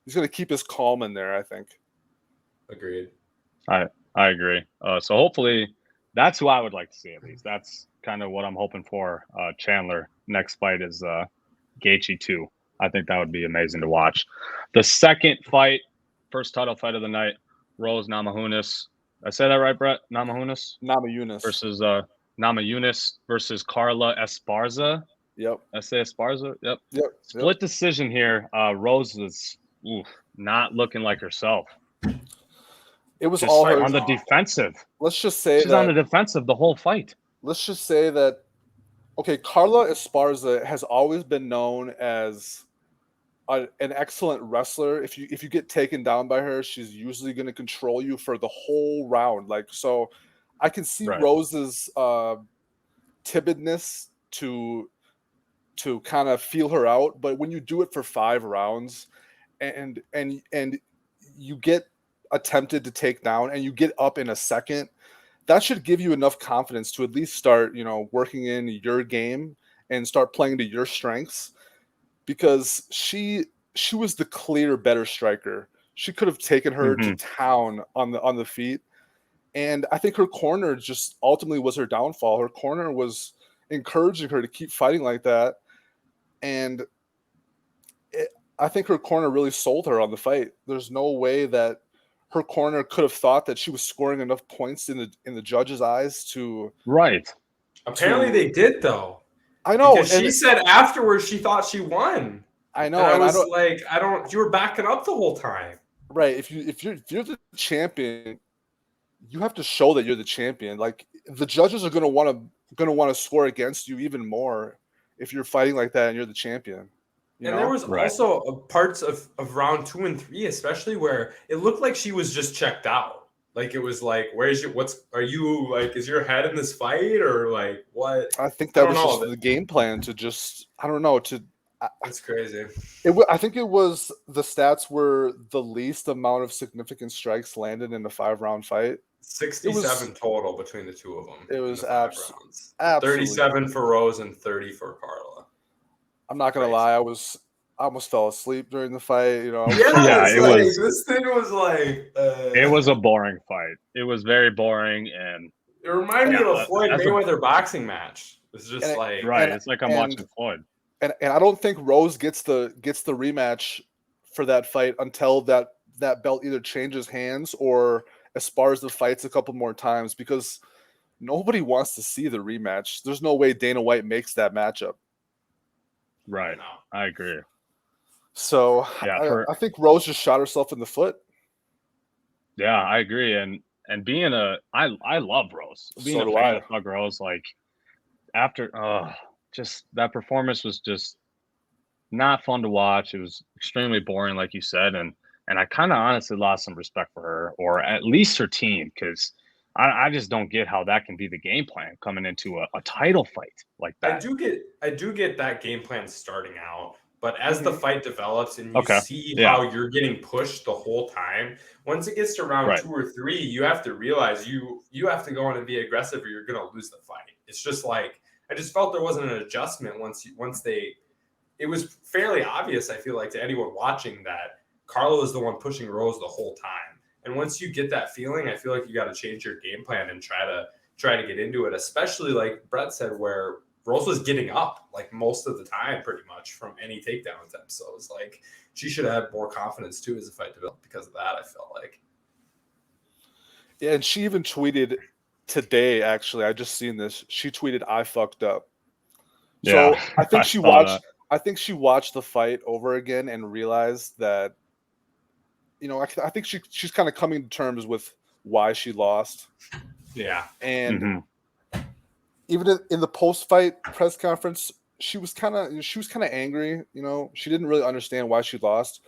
to keep his calm in there, I think. Agreed. I agree. So hopefully that's who I would like to see, at least. That's kind of what I'm hoping for. Chandler next fight is Gaethje 2. I think that would be amazing to watch. The second fight, first title fight of the night, Rose Namajunas. I say that right, Brett? Namajunas versus Namajunas versus Carla Esparza. Yep. I say Esparza. Yep. Split decision here. Rose is not looking like herself. It was all her on the defensive. Let's just say she's on the defensive the whole fight. Let's just say that. Okay, Carla Esparza has always been known as an excellent wrestler. If you get taken down by her, she's usually going to control you for the whole round. So I can see Rose's timidness to kind of feel her out, but when you do it for 5 rounds and you get attempted to take down and you get up in a second, that should give you enough confidence to at least start, working in your game and start playing to your strengths, because she was the clear better striker. She could have taken her to town on the feet. And I think her corner just ultimately was her downfall. Her corner was encouraging her to keep fighting like that. And I think her corner really sold her on the fight. There's no way that her corner could have thought that she was scoring enough points in the judge's eyes to. Right. Apparently they did, though. I know. Because she said afterwards she thought she won. I know. And I was like, you were backing up the whole time. Right. If you're the champion, you have to show that you're the champion. Like, the judges are gonna want to score against you even more if you're fighting like that and you're the champion. There was also parts of round 2 and 3, especially where it looked like she was just checked out. Like, it was like, is your head in this fight, or like what? I think that was just the game plan to just, I don't know, That's crazy. I think it was the stats were the least amount of significant strikes landed in a 5-round fight. 67 total between the two of them. It was absolutely 37 for Rose and 30 for Carla. I'm not gonna lie, I almost fell asleep during the fight. This thing was like it was a boring fight. It was very boring, and it reminded me of a Floyd Mayweather boxing match. It's just it's like I'm watching Floyd. And I don't think Rose gets the rematch for that fight until that belt either changes hands or aspires the fights a couple more times, because nobody wants to see the rematch. There's no way Dana White makes that matchup. Right. I agree. So I think Rose just shot herself in the foot. Yeah, I agree. And being I love Rose. Being a fan of Thug Rose, like, after just that performance was just not fun to watch. It was extremely boring, like you said, and I kind of honestly lost some respect for her, or at least her team, because I just don't get how that can be the game plan coming into a title fight like that. I do get that game plan starting out, but as the fight develops and you see how you're getting pushed the whole time, once it gets to round 2 or 3, you have to realize you have to go in and be aggressive, or you're going to lose the fight. It's just like, I just felt there wasn't an adjustment it was fairly obvious, I feel like, to anyone watching, that Carla was the one pushing Rose the whole time. And once you get that feeling, I feel like you got to change your game plan and try to get into it, especially like Brett said, where Rose was getting up like most of the time pretty much from any takedown attempt. So it was like she should have more confidence too as the fight developed because of that, I felt like. Yeah, and she even tweeted today, actually, I just seen this. She tweeted, "I fucked up." So I think she watched the fight over again and realized that, I think she's kind of coming to terms with why she lost. Yeah. And even in the post-fight press conference, she was kind of angry. She didn't really understand why she lost.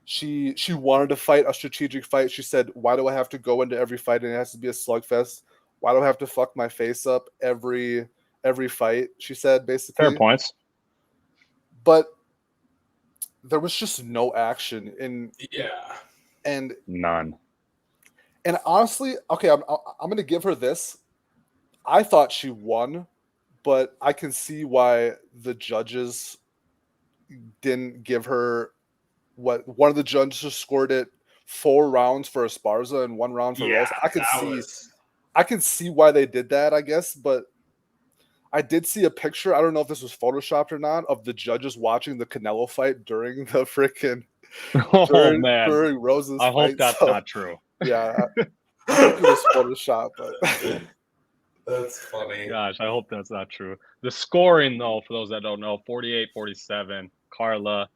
She wanted to fight a strategic fight. She said, "Why do I have to go into every fight and it has to be a slugfest? Why do I have to fuck my face up every fight?" She said, basically. Fair points. But there was just no action and none. And honestly, okay, I'm going to give her this. I thought she won, but I can see why the judges didn't give her what one of the judges scored it 4 rounds for Esparza and 1 round for Rose. I can see why they did that, I guess, but I did see a picture, I don't know if this was photoshopped or not, of the judges watching the Canelo fight during the freaking during Rose's fight. I hope that's not true. Yeah. I think it was photoshopped, but that's funny. Gosh, I hope that's not true. The scoring, though, for those that don't know, 48-47 Carla,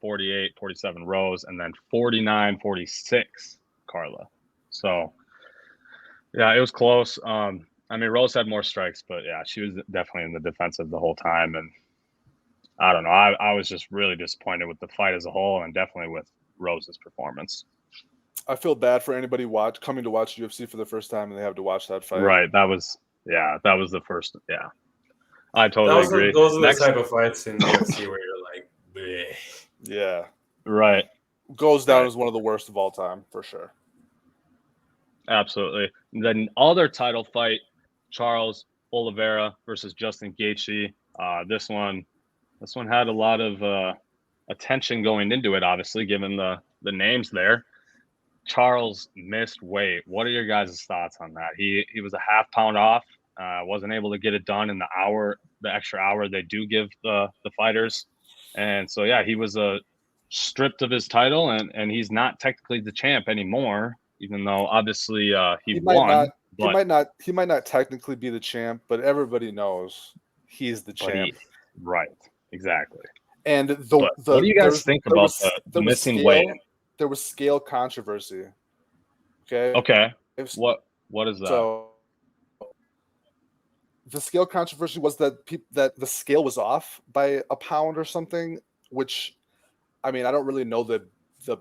48-47 Rose, and then 49-46 Carla. So, yeah, it was close. I mean, Rose had more strikes, but yeah, she was definitely in the defensive the whole time. And I don't know. I was just really disappointed with the fight as a whole, and definitely with Rose's performance. I feel bad for anybody coming to watch UFC for the first time and they have to watch that fight. Right. That was the first. Yeah. I totally agree. Those are the type of fights in UFC where you're like, bleh. Yeah. Right. Goes down as one of the worst of all time, for sure. Absolutely. And then other title fight, Charles Oliveira versus Justin Gaethje. This one had a lot of attention going into it, obviously, given the names there. Charles missed weight. What are your guys' thoughts on that? He was a half pound off. Wasn't able to get it done in the extra hour they do give the fighters. And so, yeah, he was stripped of his title, and he's not technically the champ anymore, even though obviously he won. He might not technically be the champ, but everybody knows he's the champ. Right, exactly. And what do you guys think about the missing weight? There was scale controversy. Okay. What is that? So the scale controversy was that that the scale was off by a pound or something, which, I mean, I don't really know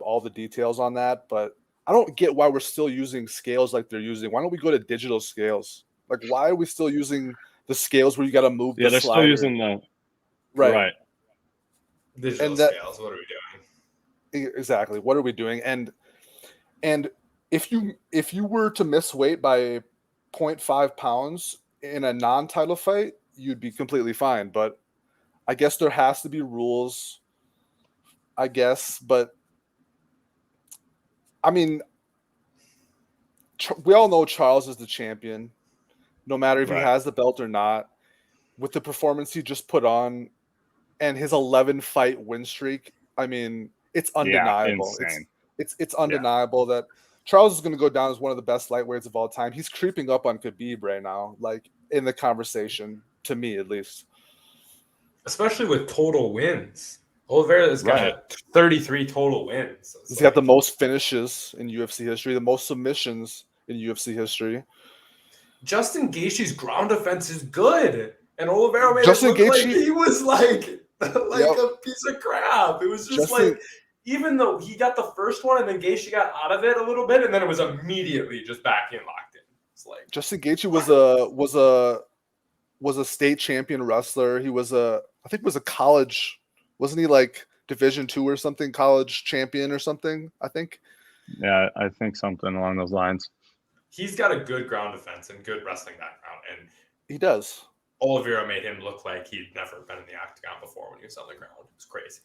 all the details on that, but I don't get why we're still using scales like they're using. Why don't we go to digital scales? Like, why are we still using the scales where you got to move the they're slider? Still using the right. Digital scales. What are we doing? Exactly. What are we doing? And if you were to miss weight by 0.5 pounds in a non-title fight, you'd be completely fine. But I guess there has to be rules. I guess, but I mean, we all know Charles is the champion, no matter if he has the belt or not. With the performance he just put on and his 11-fight win streak, I mean, it's undeniable. It's undeniable that Charles is going to go down as one of the best lightweights of all time. He's creeping up on Khabib right now, like in the conversation, to me at least. Especially with total wins. Oliveira's got 33 total wins. He's got the most finishes in UFC history, the most submissions in UFC history. Justin Gaethje's ground defense is good, and Oliveira made it look like he was like a piece of crap. It was just even though he got the first one and then Gaethje got out of it a little bit, and then it was immediately just back in locked in. It's like Justin Gaethje was a state champion wrestler. He was I think was a college. Wasn't he like Division II or something, college champion or something, I think? Yeah, I think something along those lines. He's got a good ground defense and good wrestling background. And he does. Oliveira made him look like he'd never been in the octagon before when he was on the ground. It was crazy.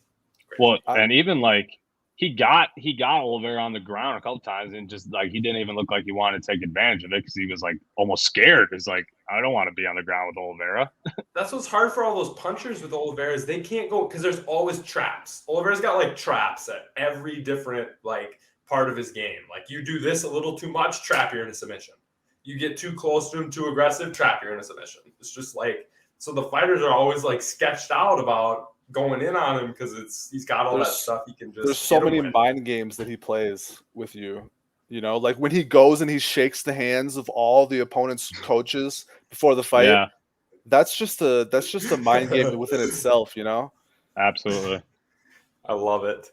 Well, and even like he got Oliveira on the ground a couple times, and just like he didn't even look like he wanted to take advantage of it because he was like almost scared. It's like, I don't want to be on the ground with Oliveira. That's what's hard for all those punchers with Oliveira is they can't go because there's always traps. Oliveira's got like traps at every different like part of his game. Like you do this a little too much, trap, you're in a submission. You get too close to him, too aggressive, trap, you're in a submission. It's just like, so the fighters are always like sketched out about going in on him because he's got all that stuff he can just. There's so many mind games that he plays with you. You know, like when he goes and he shakes the hands of all the opponent's coaches before the fight. Yeah. That's just a mind game within itself, you know? Absolutely. I love it.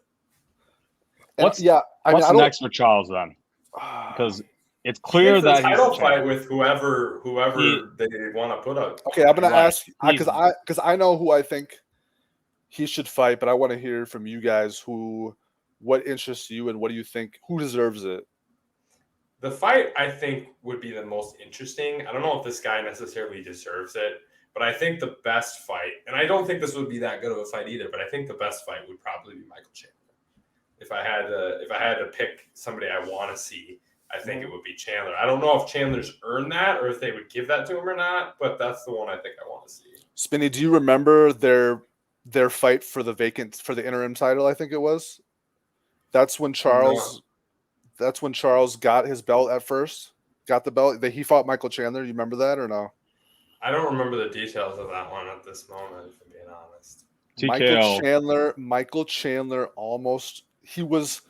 What's next for Charles then? Because it's clear that he's title fight with whoever they want to put up. Okay, I'm gonna ask because I know who I think he should fight, but I want to hear from you guys what interests you and what do you think, who deserves it? The fight, I think, would be the most interesting. I don't know if this guy necessarily deserves it, but I think the best fight, and I don't think this would be that good of a fight either, but I think the best fight would probably be Michael Chandler. If I had to pick somebody I want to see, I think it would be Chandler. I don't know if Chandler's earned that or if they would give that to him or not, but that's the one I think I want to see. Spinny, do you remember their fight for the interim title? I think it was. That's when Charles got his belt at first. Got the belt. He fought Michael Chandler. You remember that or no? I don't remember the details of that one at this moment, if I'm being honest. TKO. Michael Chandler almost he was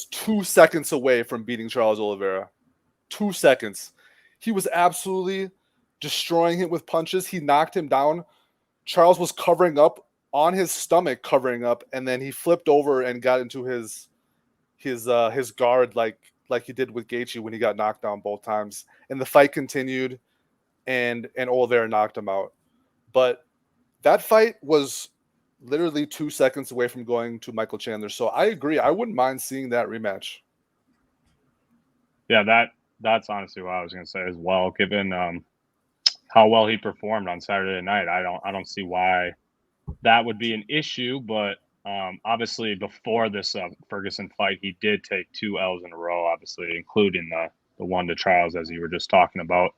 2 seconds away from beating Charles Oliveira. 2 seconds. He was absolutely destroying him with punches. He knocked him down. Charles was covering up on his stomach, and then he flipped over and got into his guard like he did with Gaethje when he got knocked down both times. And the fight continued, and Oliveira knocked him out. But that fight was literally 2 seconds away from going to Michael Chandler. So I agree. I wouldn't mind seeing that rematch. Yeah, that's honestly what I was going to say as well. Given how well he performed on Saturday night, I don't see why that would be an issue. But obviously, before this Ferguson fight, he did take 2 L's in a row, obviously, including the one to Charles, as you were just talking about.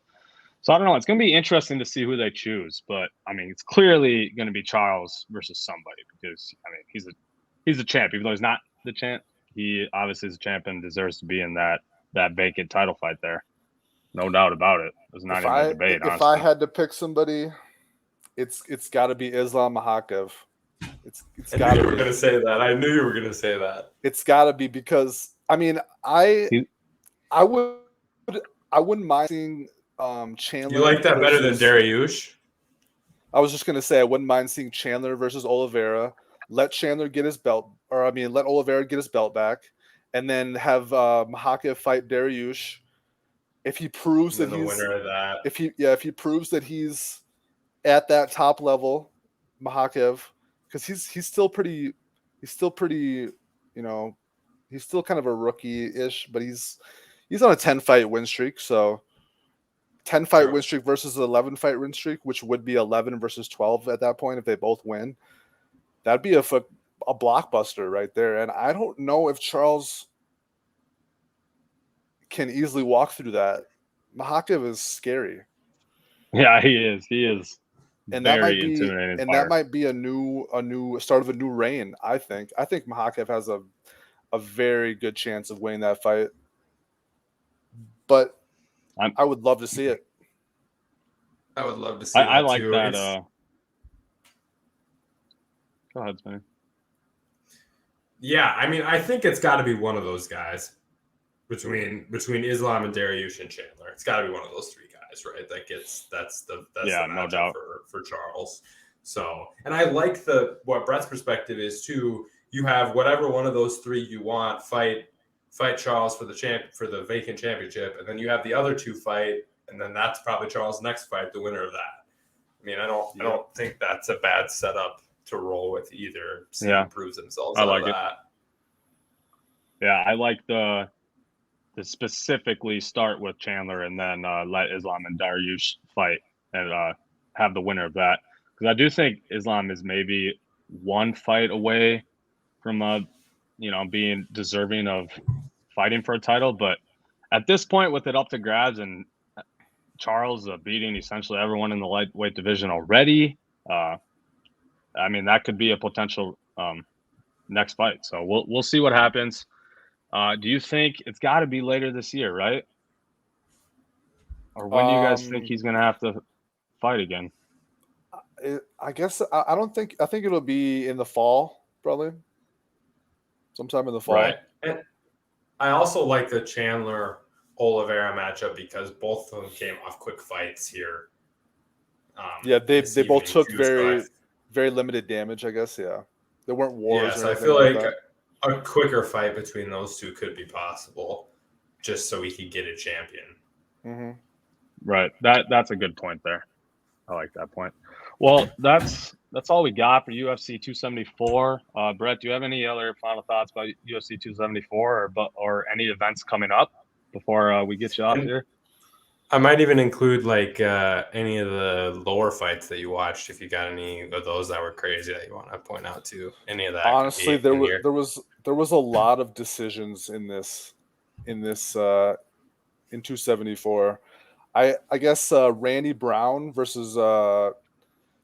So I don't know. It's going to be interesting to see who they choose. But I mean, it's clearly going to be Charles versus somebody because I mean he's a champ, even though he's not the champ. He obviously is a champ and deserves to be in that vacant title fight there. No doubt about it. There's not even a debate. If I had to pick somebody, it's got to be Islam Makhachev. It's got to be. I knew you were going to say that. I knew you were going to say that. It's got to be because I mean I wouldn't mind seeing Chandler. You like that better than Dariush? I was just going to say I wouldn't mind seeing Chandler versus Oliveira. Let Chandler get his belt, let Oliveira get his belt back, and then have Makhachev fight Dariush. If he proves that he's the winner of that, if he proves that he's at that top level, Makhachev, because he's still pretty, he's still kind of a rookie-ish, but he's on a 10-fight win streak, so 10-fight win streak versus an 11-fight win streak, which would be 11 versus 12 at that point if they both win. That'd be a blockbuster right there. And I don't know if Charles can easily walk through that. Makhachev is scary. Yeah, he is. He is. And that might be a new start of a new reign, I think. I think Makhachev has a very good chance of winning that fight. But I would love to see it. I would love to see I like too. That. Go ahead, Spinny. Yeah, I mean, I think it's got to be one of those guys between Islam and Dariush and Chandler. It's got to be one of those 3 guys, right? That's the no doubt for Charles. So, and I like what Brett's perspective is too. You have whatever one of those 3 you want fight Charles for the vacant championship, and then you have the other 2 fight, and then that's probably Charles' next fight, the winner of that. I mean, I don't think that's a bad setup to roll with either. Proves themselves. I like it. Yeah, I like to specifically start with Chandler and then let Islam and Dariush fight and have the winner of that, because I do think Islam is maybe 1 fight away from being deserving of fighting for a title, but at this point with it up to grabs and Charles beating essentially everyone in the lightweight division already, I mean that could be a potential next fight. So we'll see what happens. Do you think it's got to be later this year, right? Or when do you guys think he's going to have to fight again? I guess I think it'll be in the fall, probably. Sometime in the fall. Right. And I also like the Chandler Oliveira matchup because both of them came off quick fights here. They both took very limited damage, I guess. Yeah. There weren't wars. Yes, I feel like a quicker fight between those 2 could be possible, just so we could get a champion. Mm-hmm. Right. That's a good point there. I like that point. Well, that's all we got for UFC 274. Brett, do you have any other final thoughts about UFC 274 or any events coming up before we get you off here? I might even include like any of the lower fights that you watched, if you got any of those that were crazy that you want to point out to. Any of that? Honestly, there was a lot of decisions in 274. I guess Randy Brown versus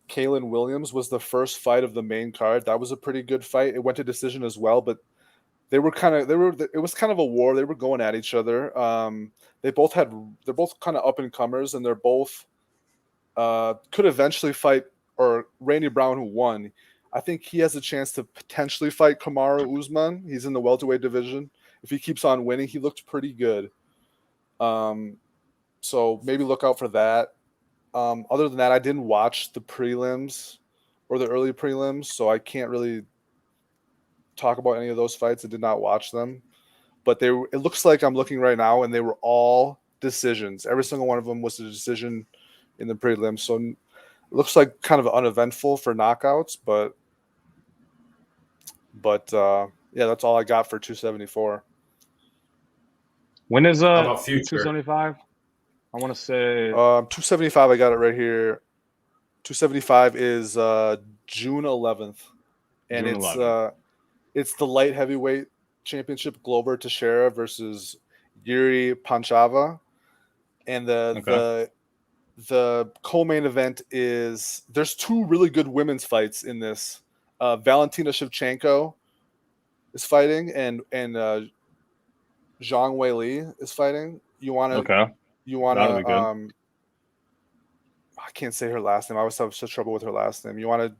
Kalen Williams was the first fight of the main card. That was a pretty good fight. It went to decision as well, but it was kind of a war. They were going at each other. They're both kind of up and comers, and they're both could eventually fight. Or Randy Brown, who won, I think he has a chance to potentially fight Kamaru Usman. He's in the welterweight division. If he keeps on winning, he looked pretty good. So maybe look out for that. Other than that, I didn't watch the prelims or the early prelims, so I can't really talk about any of those fights. I did not watch them, but it looks like I'm looking right now, and they were all decisions. Every single one of them was a decision in the prelims. So it looks like kind of uneventful for knockouts, but yeah, that's all I got for 274. When is about future? 275? I want to say 275. I got it right here. 275 is June 11th, and June 11th. It's the light heavyweight championship. Glover Teixeira versus Yuri Panchava, and the co-main event is there's two really good women's fights in this. Valentina Shevchenko is fighting, and Zhang Weili is fighting. You want to That'll be good. I can't say her last name. I always have such trouble with her last name. You want to?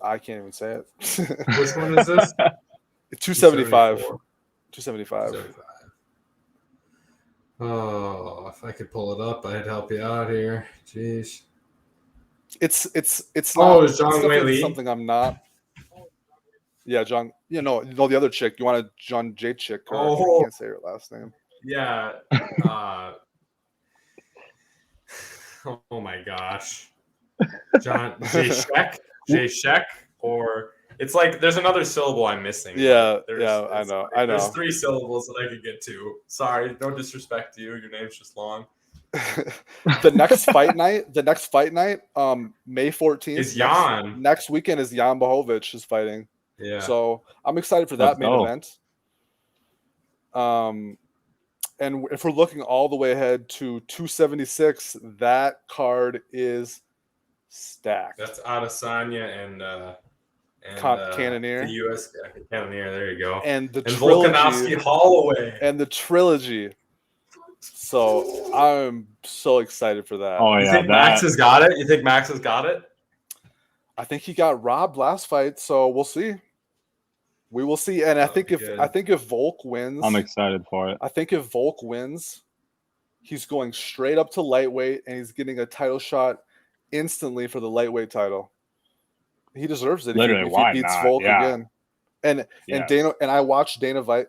I can't even say it. Which one is this? 275. 275. Oh, if I could pull it up, I'd help you out here. Jeez. It's not. It's Zhang Weili. Something I'm not. Yeah, John. The other chick. You want a John J chick? I can't say her last name. Yeah. Oh my gosh. John J Sheck, or it's like there's another syllable I'm missing. Yeah, I know. There's 3 syllables that I could get to. Sorry, no disrespect to you. Your name's just long. The next fight night, May 14th is Jan. Next weekend is Jan Blachowicz is fighting. Yeah. So I'm excited for that main event. And if we're looking all the way ahead to 276, that card is stacked. That's Adesanya and Cannonier. The U.S. Cannonier, there you go. And the trilogy. Volkanovski Holloway. And the trilogy. So I'm so excited for that. Oh, yeah. You think Max has got it? I think he got robbed last fight, so we'll see. We will see, and I think if Volk wins, I'm excited for it. I think if Volk wins, he's going straight up to lightweight, and he's getting a title shot instantly for the lightweight title. He deserves it. Literally, if he beats Volk again. And I watched Dana White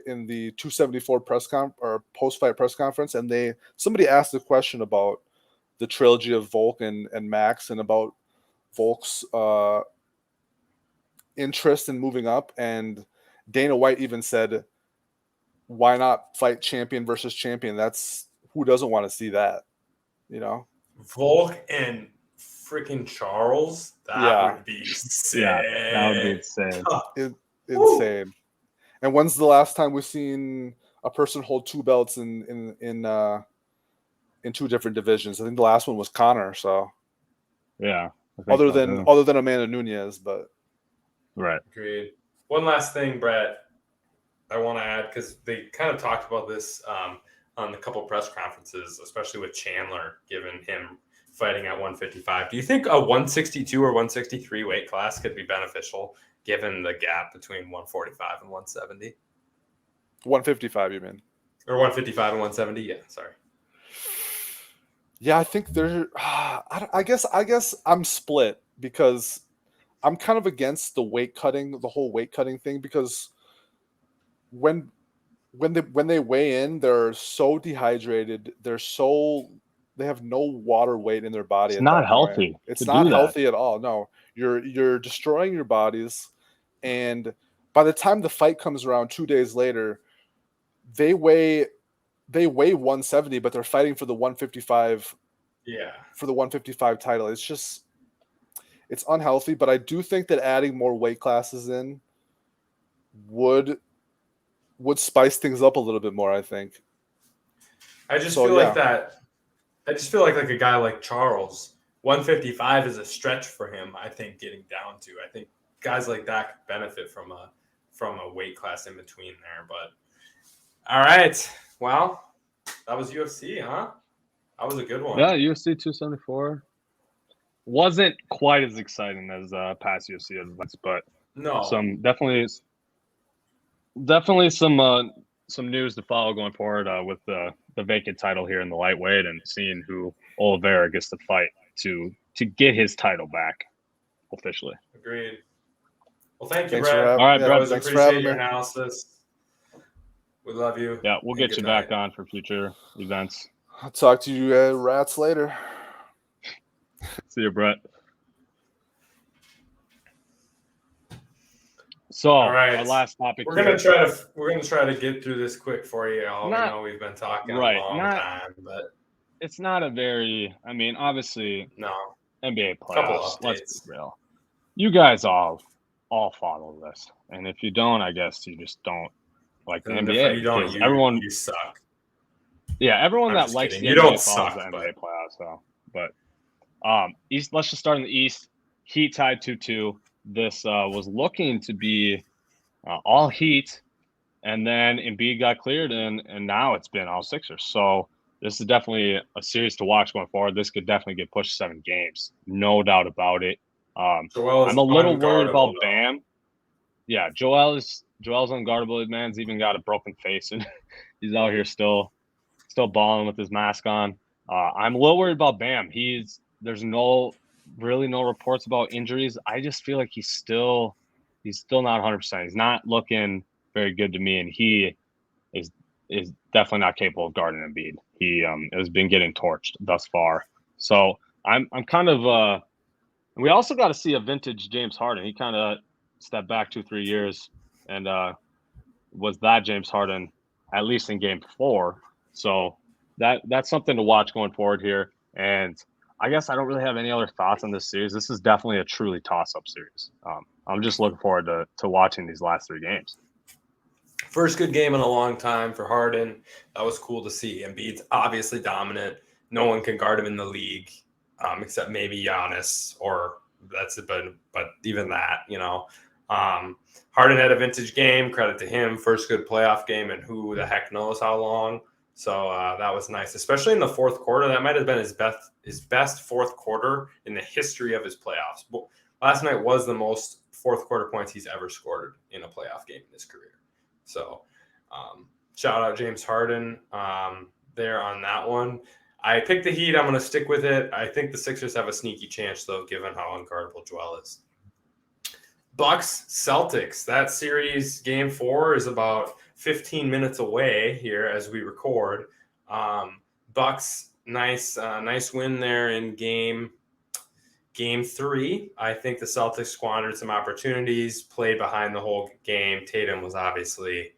in the 274 post-fight press conference, and somebody asked a question about the trilogy of Volk and Max, and about Volk's interest in moving up, and Dana White even said, why not fight champion versus champion? That's who doesn't want to see that, Volk and freaking Charles, that would be sick. Yeah, that would be insane. Insane. And when's the last time we've seen a person hold 2 belts in 2 different divisions? I think the last one was Conor. So yeah, other than Amanda Nunes, but right. Agreed. One last thing, Brett, I want to add, because they kind of talked about this on a couple press conferences, especially with Chandler, given him fighting at 155. Do you think a 162 or 163 weight class could be beneficial, given the gap between 145 and 170? 155, you mean? Or 155 and 170? Yeah, sorry. Yeah, I think I guess I'm split, because I'm kind of against the whole weight cutting thing, because when they weigh in, they're so dehydrated, they have no water weight in their body. It's not healthy. It's not healthy at all. No, you're destroying your bodies, and by the time the fight comes around 2 days later, they weigh 170, but they're fighting for the 155. Yeah, for the 155 title. It's unhealthy, but I do think that adding more weight classes in would spice things up a little bit more, I think. I just feel like a guy like Charles, 155 is a stretch for him, I think, getting down to. I think guys like that could benefit from a weight class in between there. But all right. Well, that was UFC, huh? That was a good one. Yeah, UFC 274 wasn't quite as exciting as past UFC events, but no, definitely some news to follow going forward with the vacant title here in the lightweight, and seeing who Oliveira gets to fight to get his title back officially. Agreed. Well, thank you, Brett. All right, Brett. Thanks for having me. Your analysis. We love you. Yeah, we'll get you back on for future events. I'll talk to you rats later. See you, Brett. So all right, our last topic. We're gonna try to get through this quick for you. We know we've been talking a long time, but it's not a very. I mean, obviously, no NBA playoffs. Couple updates. Let's be real. You guys all follow this, and if you don't, I guess you just don't like the NBA. You don't. You suck. Yeah, everyone that likes the NBA follows the NBA playoffs. So, but East. Let's just start in the East. Heat tied 2-2. This was looking to be all Heat, and then Embiid got cleared, and now it's been all Sixers. So this is definitely a series to watch going forward. This could definitely get pushed 7 games, no doubt about it. I'm a little worried about Bam. Yeah, Joel's unguardable. Man's even got a broken face, and he's out here still balling with his mask on. I'm a little worried about Bam. There's really no reports about injuries. I just feel like he's still not 100%. He's not looking very good to me, and he is definitely not capable of guarding Embiid. He has been getting torched thus far. So I'm kind of we also got to see a vintage James Harden. He kind of stepped back 2-3 years and was that James Harden at least in Game 4. So that's something to watch going forward here. And I guess I don't really have any other thoughts on this series. This is definitely a truly toss-up series. I'm just looking forward to watching these last 3 games. First good game in a long time for Harden. That was cool to see. Embiid's obviously dominant. No one can guard him in the league except maybe Giannis, or that's it. But even that, Harden had a vintage game. Credit to him. First good playoff game, and who the heck knows how long. So that was nice, especially in the fourth quarter. That might have been his best fourth quarter in the history of his playoffs. But last night was the most fourth quarter points he's ever scored in a playoff game in his career. So shout out James Harden there on that one. I picked the Heat. I'm going to stick with it. I think the Sixers have a sneaky chance, though, given how unguardable Joel is. Bucks, Celtics. That series, Game 4, is about 15 minutes away here as we record. Bucks, nice win there in Game 3. I think the Celtics squandered some opportunities, played behind the whole game. Tatum was obviously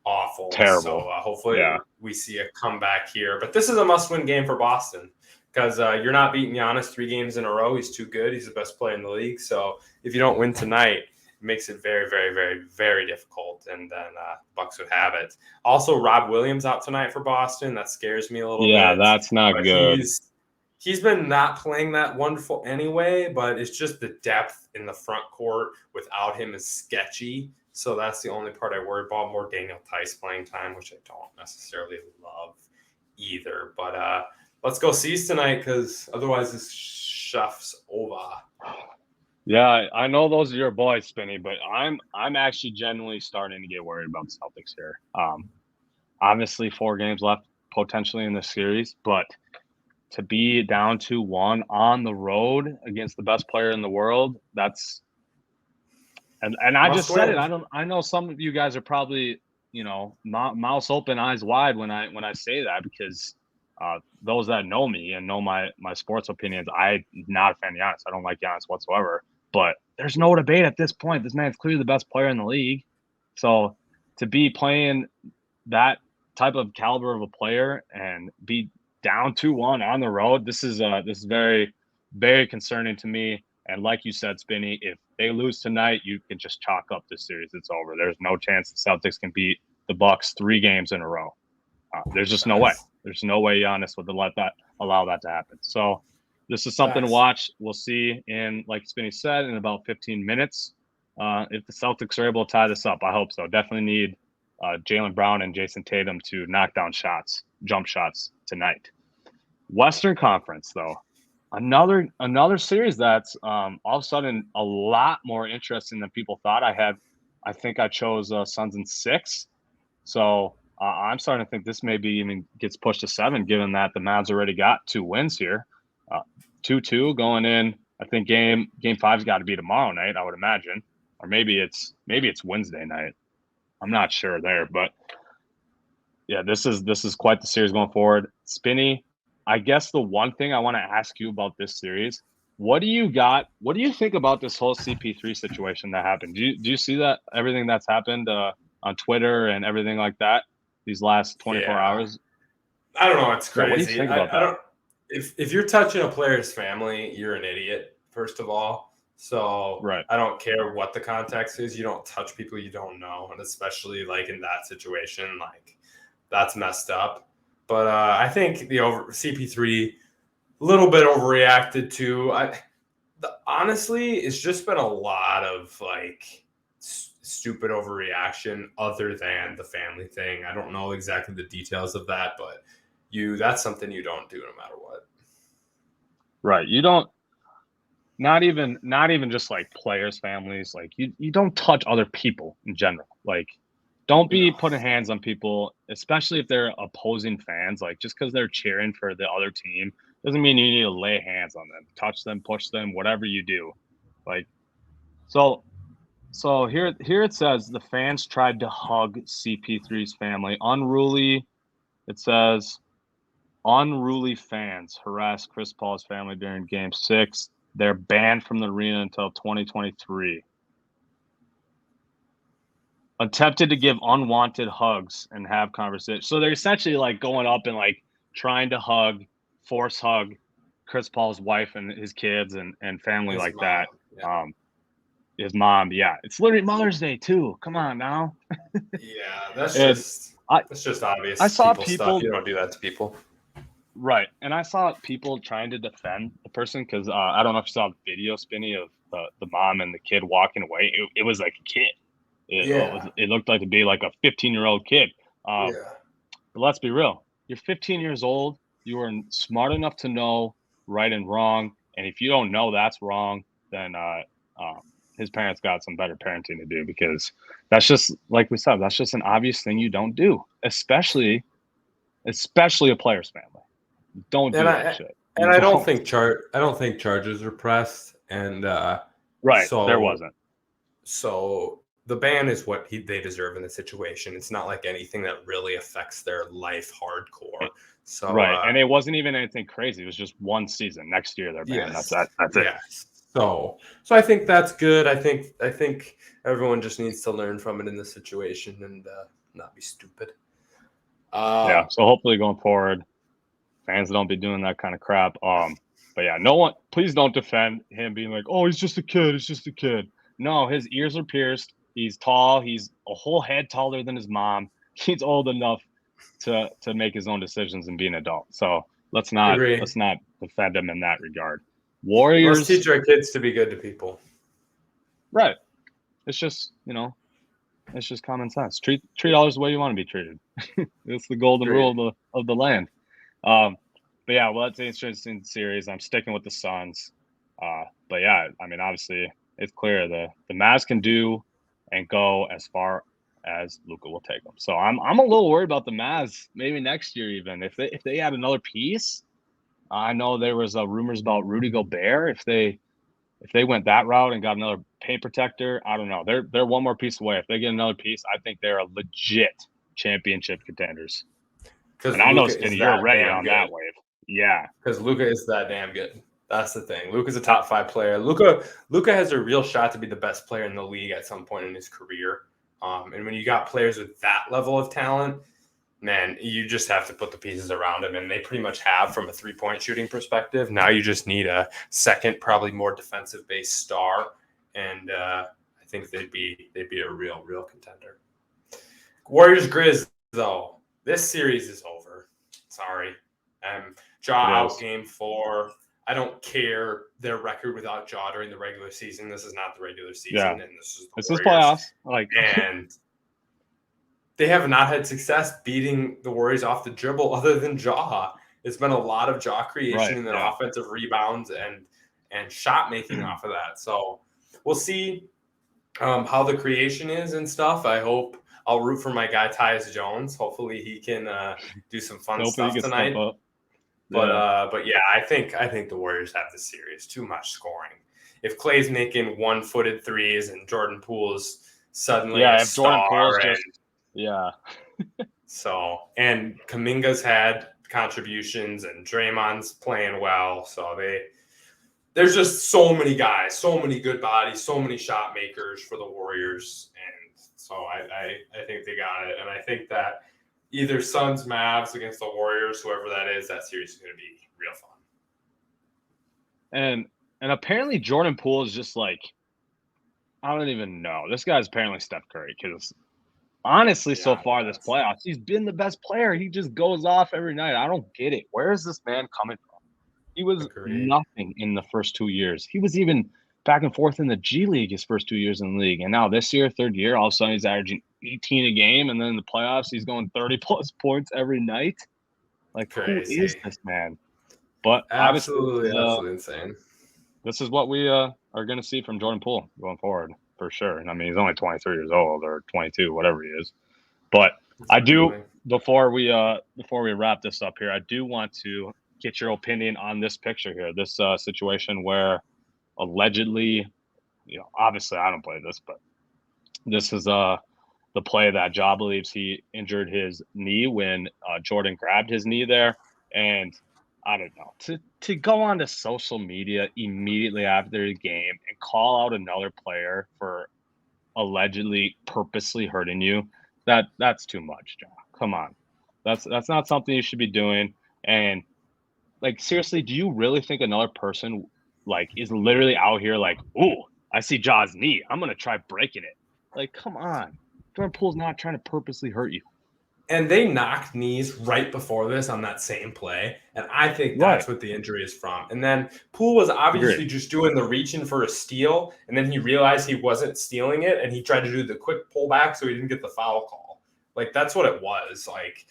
awful. Terrible. So hopefully we see a comeback here. But this is a must-win game for Boston because you're not beating Giannis 3 games in a row. He's too good. He's the best player in the league. So if you don't win tonight, it makes it very, very, very, very difficult. And then Bucks would have it. Also, Rob Williams out tonight for Boston. That scares me a little bit. Yeah, that's not good. He's been not playing that wonderful anyway, but it's just the depth in the front court without him is sketchy. So that's the only part I worry about. More Daniel Tice playing time, which I don't necessarily love either. But let's go C's tonight because otherwise this stuff's over. Yeah, I know those are your boys, Spinny, but I'm actually genuinely starting to get worried about the Celtics here. Obviously 4 games left potentially in this series, but to be down 2-1 on the road against the best player in the world, that's and I just said it. I know some of you guys are probably, mouse open, eyes wide when I say that because those that know me and know my sports opinions, I'm not a fan of Giannis. I don't like Giannis whatsoever. But there's no debate at this point. This man's clearly the best player in the league. So to be playing that type of caliber of a player and be down 2-1 on the road, this is very, very concerning to me. And like you said, Spinny, if they lose tonight, you can just chalk up this series. It's over. There's no chance the Celtics can beat the Bucks 3 games in a row. There's just no way. There's no way Giannis would allow that to happen. So this is something to watch. We'll see in, like Spinny said, in about 15 minutes. If the Celtics are able to tie this up, I hope so. Definitely need Jaylen Brown and Jason Tatum to knock down jump shots tonight. Western Conference, though. Another series that's all of a sudden a lot more interesting than people thought. I think I chose Suns in 6. So I'm starting to think this maybe even gets pushed to 7, given that the Mavs already got 2 wins here. 2-2 going in. I think game 5's got to be tomorrow night, I would imagine. Or maybe it's Wednesday night. I'm not sure there, but yeah, this is quite the series going forward. Spinny, I guess the one thing I want to ask you about this series What do you think about this whole CP3 situation that happened? Do you see that everything that's happened on Twitter and everything like that these last 24 hours? I don't know. It's crazy. Yeah, what do you think about that? I don't. If you're touching a player's family, you're an idiot. First of all, so right. I don't care what the context is. You don't touch people you don't know, and especially like in that situation, like that's messed up. But I think the CP3 a little bit overreacted to. Honestly, it's just been a lot of like stupid overreaction other than the family thing. I don't know exactly the details of that, but that's something you don't do no matter what. Right. You don't not even just like players' families, like you don't touch other people in general. Like don't be putting hands on people, especially if they're opposing fans. Like just because they're cheering for the other team doesn't mean you need to lay hands on them, touch them, push them, whatever you do. Like so here it says the fans tried to hug CP3's family. Unruly, it says unruly fans harassed Chris Paul's family during Game 6. They're banned from the arena until 2023. Attempted to give unwanted hugs and have conversations. So they're essentially like going up and like trying to force hug Chris Paul's wife and his kids and family his like mom. That. Yeah. His mom, yeah. It's literally Mother's Day too. Come on now. Yeah, that's just obvious. I saw people stuff. You don't do that to people. Right. And I saw people trying to defend the person because I don't know if you saw the video, Spinny, of the mom and the kid walking away. It was like a kid. It looked like to be like a 15-year-old kid. But let's be real. You're 15 years old. You are smart enough to know right and wrong. And if you don't know that's wrong, then his parents got some better parenting to do because that's just, like we said, that's just an obvious thing you don't do, especially a player's family. Don't do that shit. And I don't think charges are pressed. And right, so there wasn't. So the ban is what they deserve in the situation. It's not like anything that really affects their life hardcore. So right, and it wasn't even anything crazy. It was just one season. Next year they're banned. Yes. That's it. Yes. So I think that's good. I think everyone just needs to learn from it in this situation and not be stupid. Yeah. So hopefully going forward, fans don't be doing that kind of crap. But yeah, please don't defend him being like, oh, he's just a kid. It's just a kid. No, his ears are pierced. He's tall. He's a whole head taller than his mom. He's old enough to make his own decisions and be an adult. So let's not defend him in that regard. Warriors. Let's teach our kids to be good to people. Right. It's just, it's just common sense. Treat others the way you want to be treated. It's the golden rule of the land. But yeah, well, it's an interesting series. I'm sticking with the Suns. But yeah, I mean, obviously, it's clear the Mavs can do and go as far as Luka will take them. So I'm a little worried about the Mavs maybe next year even if they add another piece. I know there was rumors about Rudy Gobert. If they went that route and got another paint protector, I don't know. They're one more piece away. If they get another piece, I think they're a legit championship contenders. And I know, Spinny, you're ready on that wave. Yeah. Because Luka is that damn good. That's the thing. Luka's a top 5 player. Luka has a real shot to be the best player in the league at some point in his career. And when you got players with that level of talent, man, you just have to put the pieces around him, and they pretty much have from a 3-point shooting perspective. Now you just need a second, probably more defensive-based star, and I think they'd be a real contender. Warriors Grizz though, this series is over. Sorry, Ja out Game 4. I don't care their record without Ja during the regular season. This is not the regular season, and this is playoffs. And they have not had success beating the Warriors off the dribble other than Ja. It's been a lot of Ja creation and then offensive rebounds and shot making off of that. So we'll see how the creation is and stuff. I'll root for my guy Tyus Jones. Hopefully he can do some fun stuff tonight. But yeah, I think the Warriors have this series. Too much scoring. If Clay's making one-footed threes and Jordan Poole's suddenly a star, so and Kuminga's had contributions and Draymond's playing well, so there's just so many guys, so many good bodies, so many shot makers for the Warriors. And so I think they got it. And I think that either Suns, Mavs against the Warriors, whoever that series is going to be real fun. And apparently Jordan Poole is just like, I don't even know. This guy's apparently Steph Curry because honestly, so far this playoffs, he's been the best player. He just goes off every night. I don't get it. Where is this man coming from? He was nothing in the first 2 years. He was even back and forth in the G League his first 2 years in the league. And now this year, third year, all of a sudden he's averaging 18 a game. And then in the playoffs, he's going 30-plus points every night. Like, crazy. Who is this man? But absolutely insane. This is what we are going to see from Jordan Poole going forward, for sure. And I mean, he's only 23 years old or 22, whatever he is. But I do, before we wrap this up here, I do want to get your opinion on this picture here, this situation where allegedly, obviously I don't play this, but this is the play that Ja believes he injured his knee when Jordan grabbed his knee there. And I don't know, to go on to social media immediately after the game and call out another player for allegedly purposely hurting you, that's too much, Ja. Come on. That's not something you should be doing. And like, seriously, do you really think another person like is literally out here like, ooh, I see Ja's knee, I'm gonna try breaking it? Like, come on. Jordan Poole's not trying to purposely hurt you. And they knocked knees right before this on that same play. And I think that's what the injury is from. And then Poole was obviously just doing the reaching for a steal. And then he realized he wasn't stealing it. And he tried to do the quick pullback so he didn't get the foul call. Like, that's what it was. Like,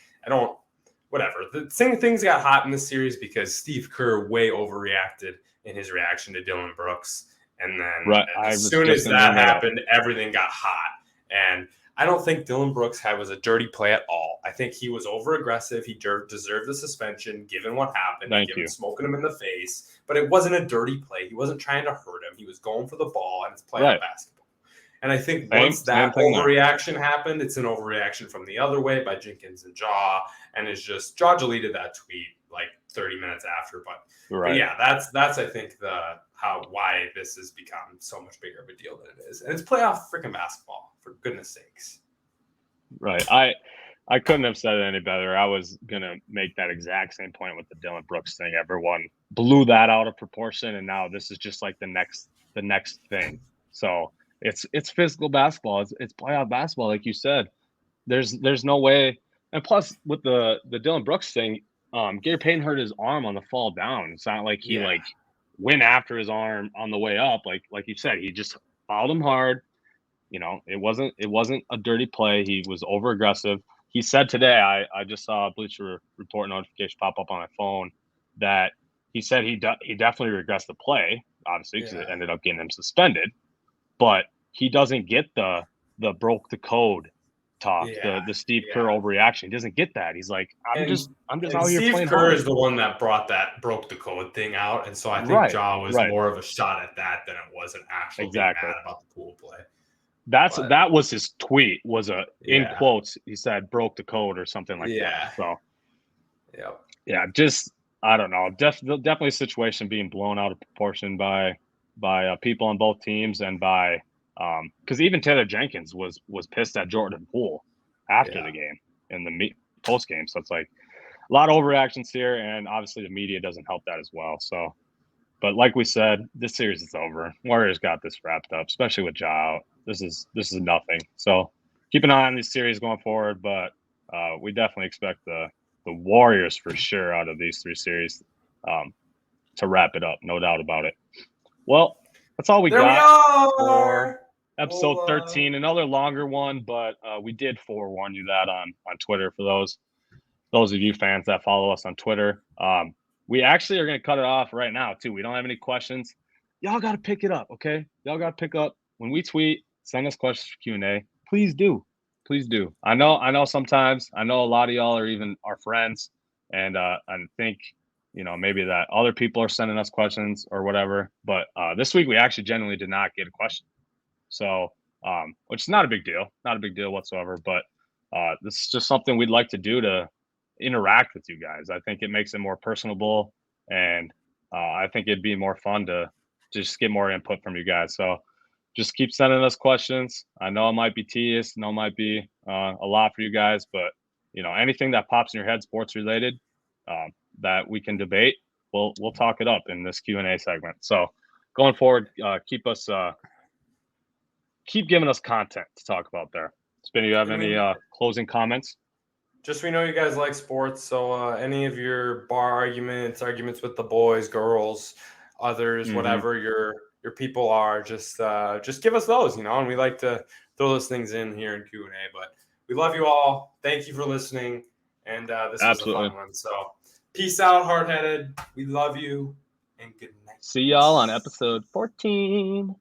whatever. The things got hot in this series because Steve Kerr way overreacted in his reaction to Dillon Brooks. And then as soon as that happened, everything got hot. And I don't think Dillon Brooks was a dirty play at all. I think he was over-aggressive. He deserved the suspension, given what happened, smoking him in the face. But it wasn't a dirty play. He wasn't trying to hurt him. He was going for the ball, and it's playoff basketball. And I think once that overreaction happened, it's an overreaction from the other way by Jenkins and Ja. And it's just, Ja deleted that tweet like 30 minutes after. But yeah, that's I think why this has become so much bigger of a deal than it is. And it's playoff freaking basketball, for goodness sakes. Right. I couldn't have said it any better. I was gonna make that exact same point with the Dillon Brooks thing. Everyone blew that out of proportion, and now this is just like the next thing. So it's physical basketball. It's playoff basketball, like you said. There's no way. And plus, with the Dillon Brooks thing, Gary Payne hurt his arm on the fall down. It's not like he went after his arm on the way up. Like you said, he just fouled him hard. It wasn't a dirty play. He was over aggressive. He said today, I just saw a Bleacher Report notification pop up on my phone that he said he definitely regrets the play, obviously, because it ended up getting him suspended. But he doesn't get the broke the code talk, the Steve Kerr overreaction. He doesn't get that. He's like, I'm just out here playing. Steve Kerr is the one that brought that broke the code thing out, and so I think Ja was more of a shot at that than it was an actual being mad about the Poole play. That was his tweet. Was in quotes he said broke the code or something like that. So just I don't know. Definitely a situation being blown out of proportion by people on both teams and by because even Taylor Jenkins was pissed at Jordan Poole after the game in the post game. So it's like a lot of overreactions here, and obviously the media doesn't help that as well. So, but like we said, this series is over. Warriors got this wrapped up, especially with Ja out. This is nothing. So keep an eye on these series going forward, but we definitely expect the Warriors for sure out of these three series to wrap it up. No doubt about it. Well, that's all we got for episode 13. Another longer one, but we did forewarn you that on Twitter for those of you fans that follow us on Twitter. We actually are going to cut it off right now, too. We don't have any questions. Y'all got to pick it up, okay? Y'all got to pick up. When we tweet, send us questions for Q&A. Please do. Please do. I know sometimes. I know a lot of y'all are even our friends. And I think, maybe that other people are sending us questions or whatever. But this week, we actually genuinely did not get a question. So, which is not a big deal. Not a big deal whatsoever. But this is just something we'd like to do to interact with you guys. I think it makes it more personable. And I think it'd be more fun to just get more input from you guys. So just keep sending us questions. I know it might be tedious. I know it might be a lot for you guys, but anything that pops in your head, sports related, that we can debate, we'll talk it up in this Q&A segment. So going forward, keep giving us content to talk about there. Spinny, you have any closing comments? Just we know you guys like sports, so any of your bar arguments with the boys, girls, others, whatever your people are, just give us those, and we like to throw those things in here in Q&A. But we love you all. Thank you for listening, and this was a fun one. So peace out, hard-headed. We love you, and good night. See y'all on episode 14.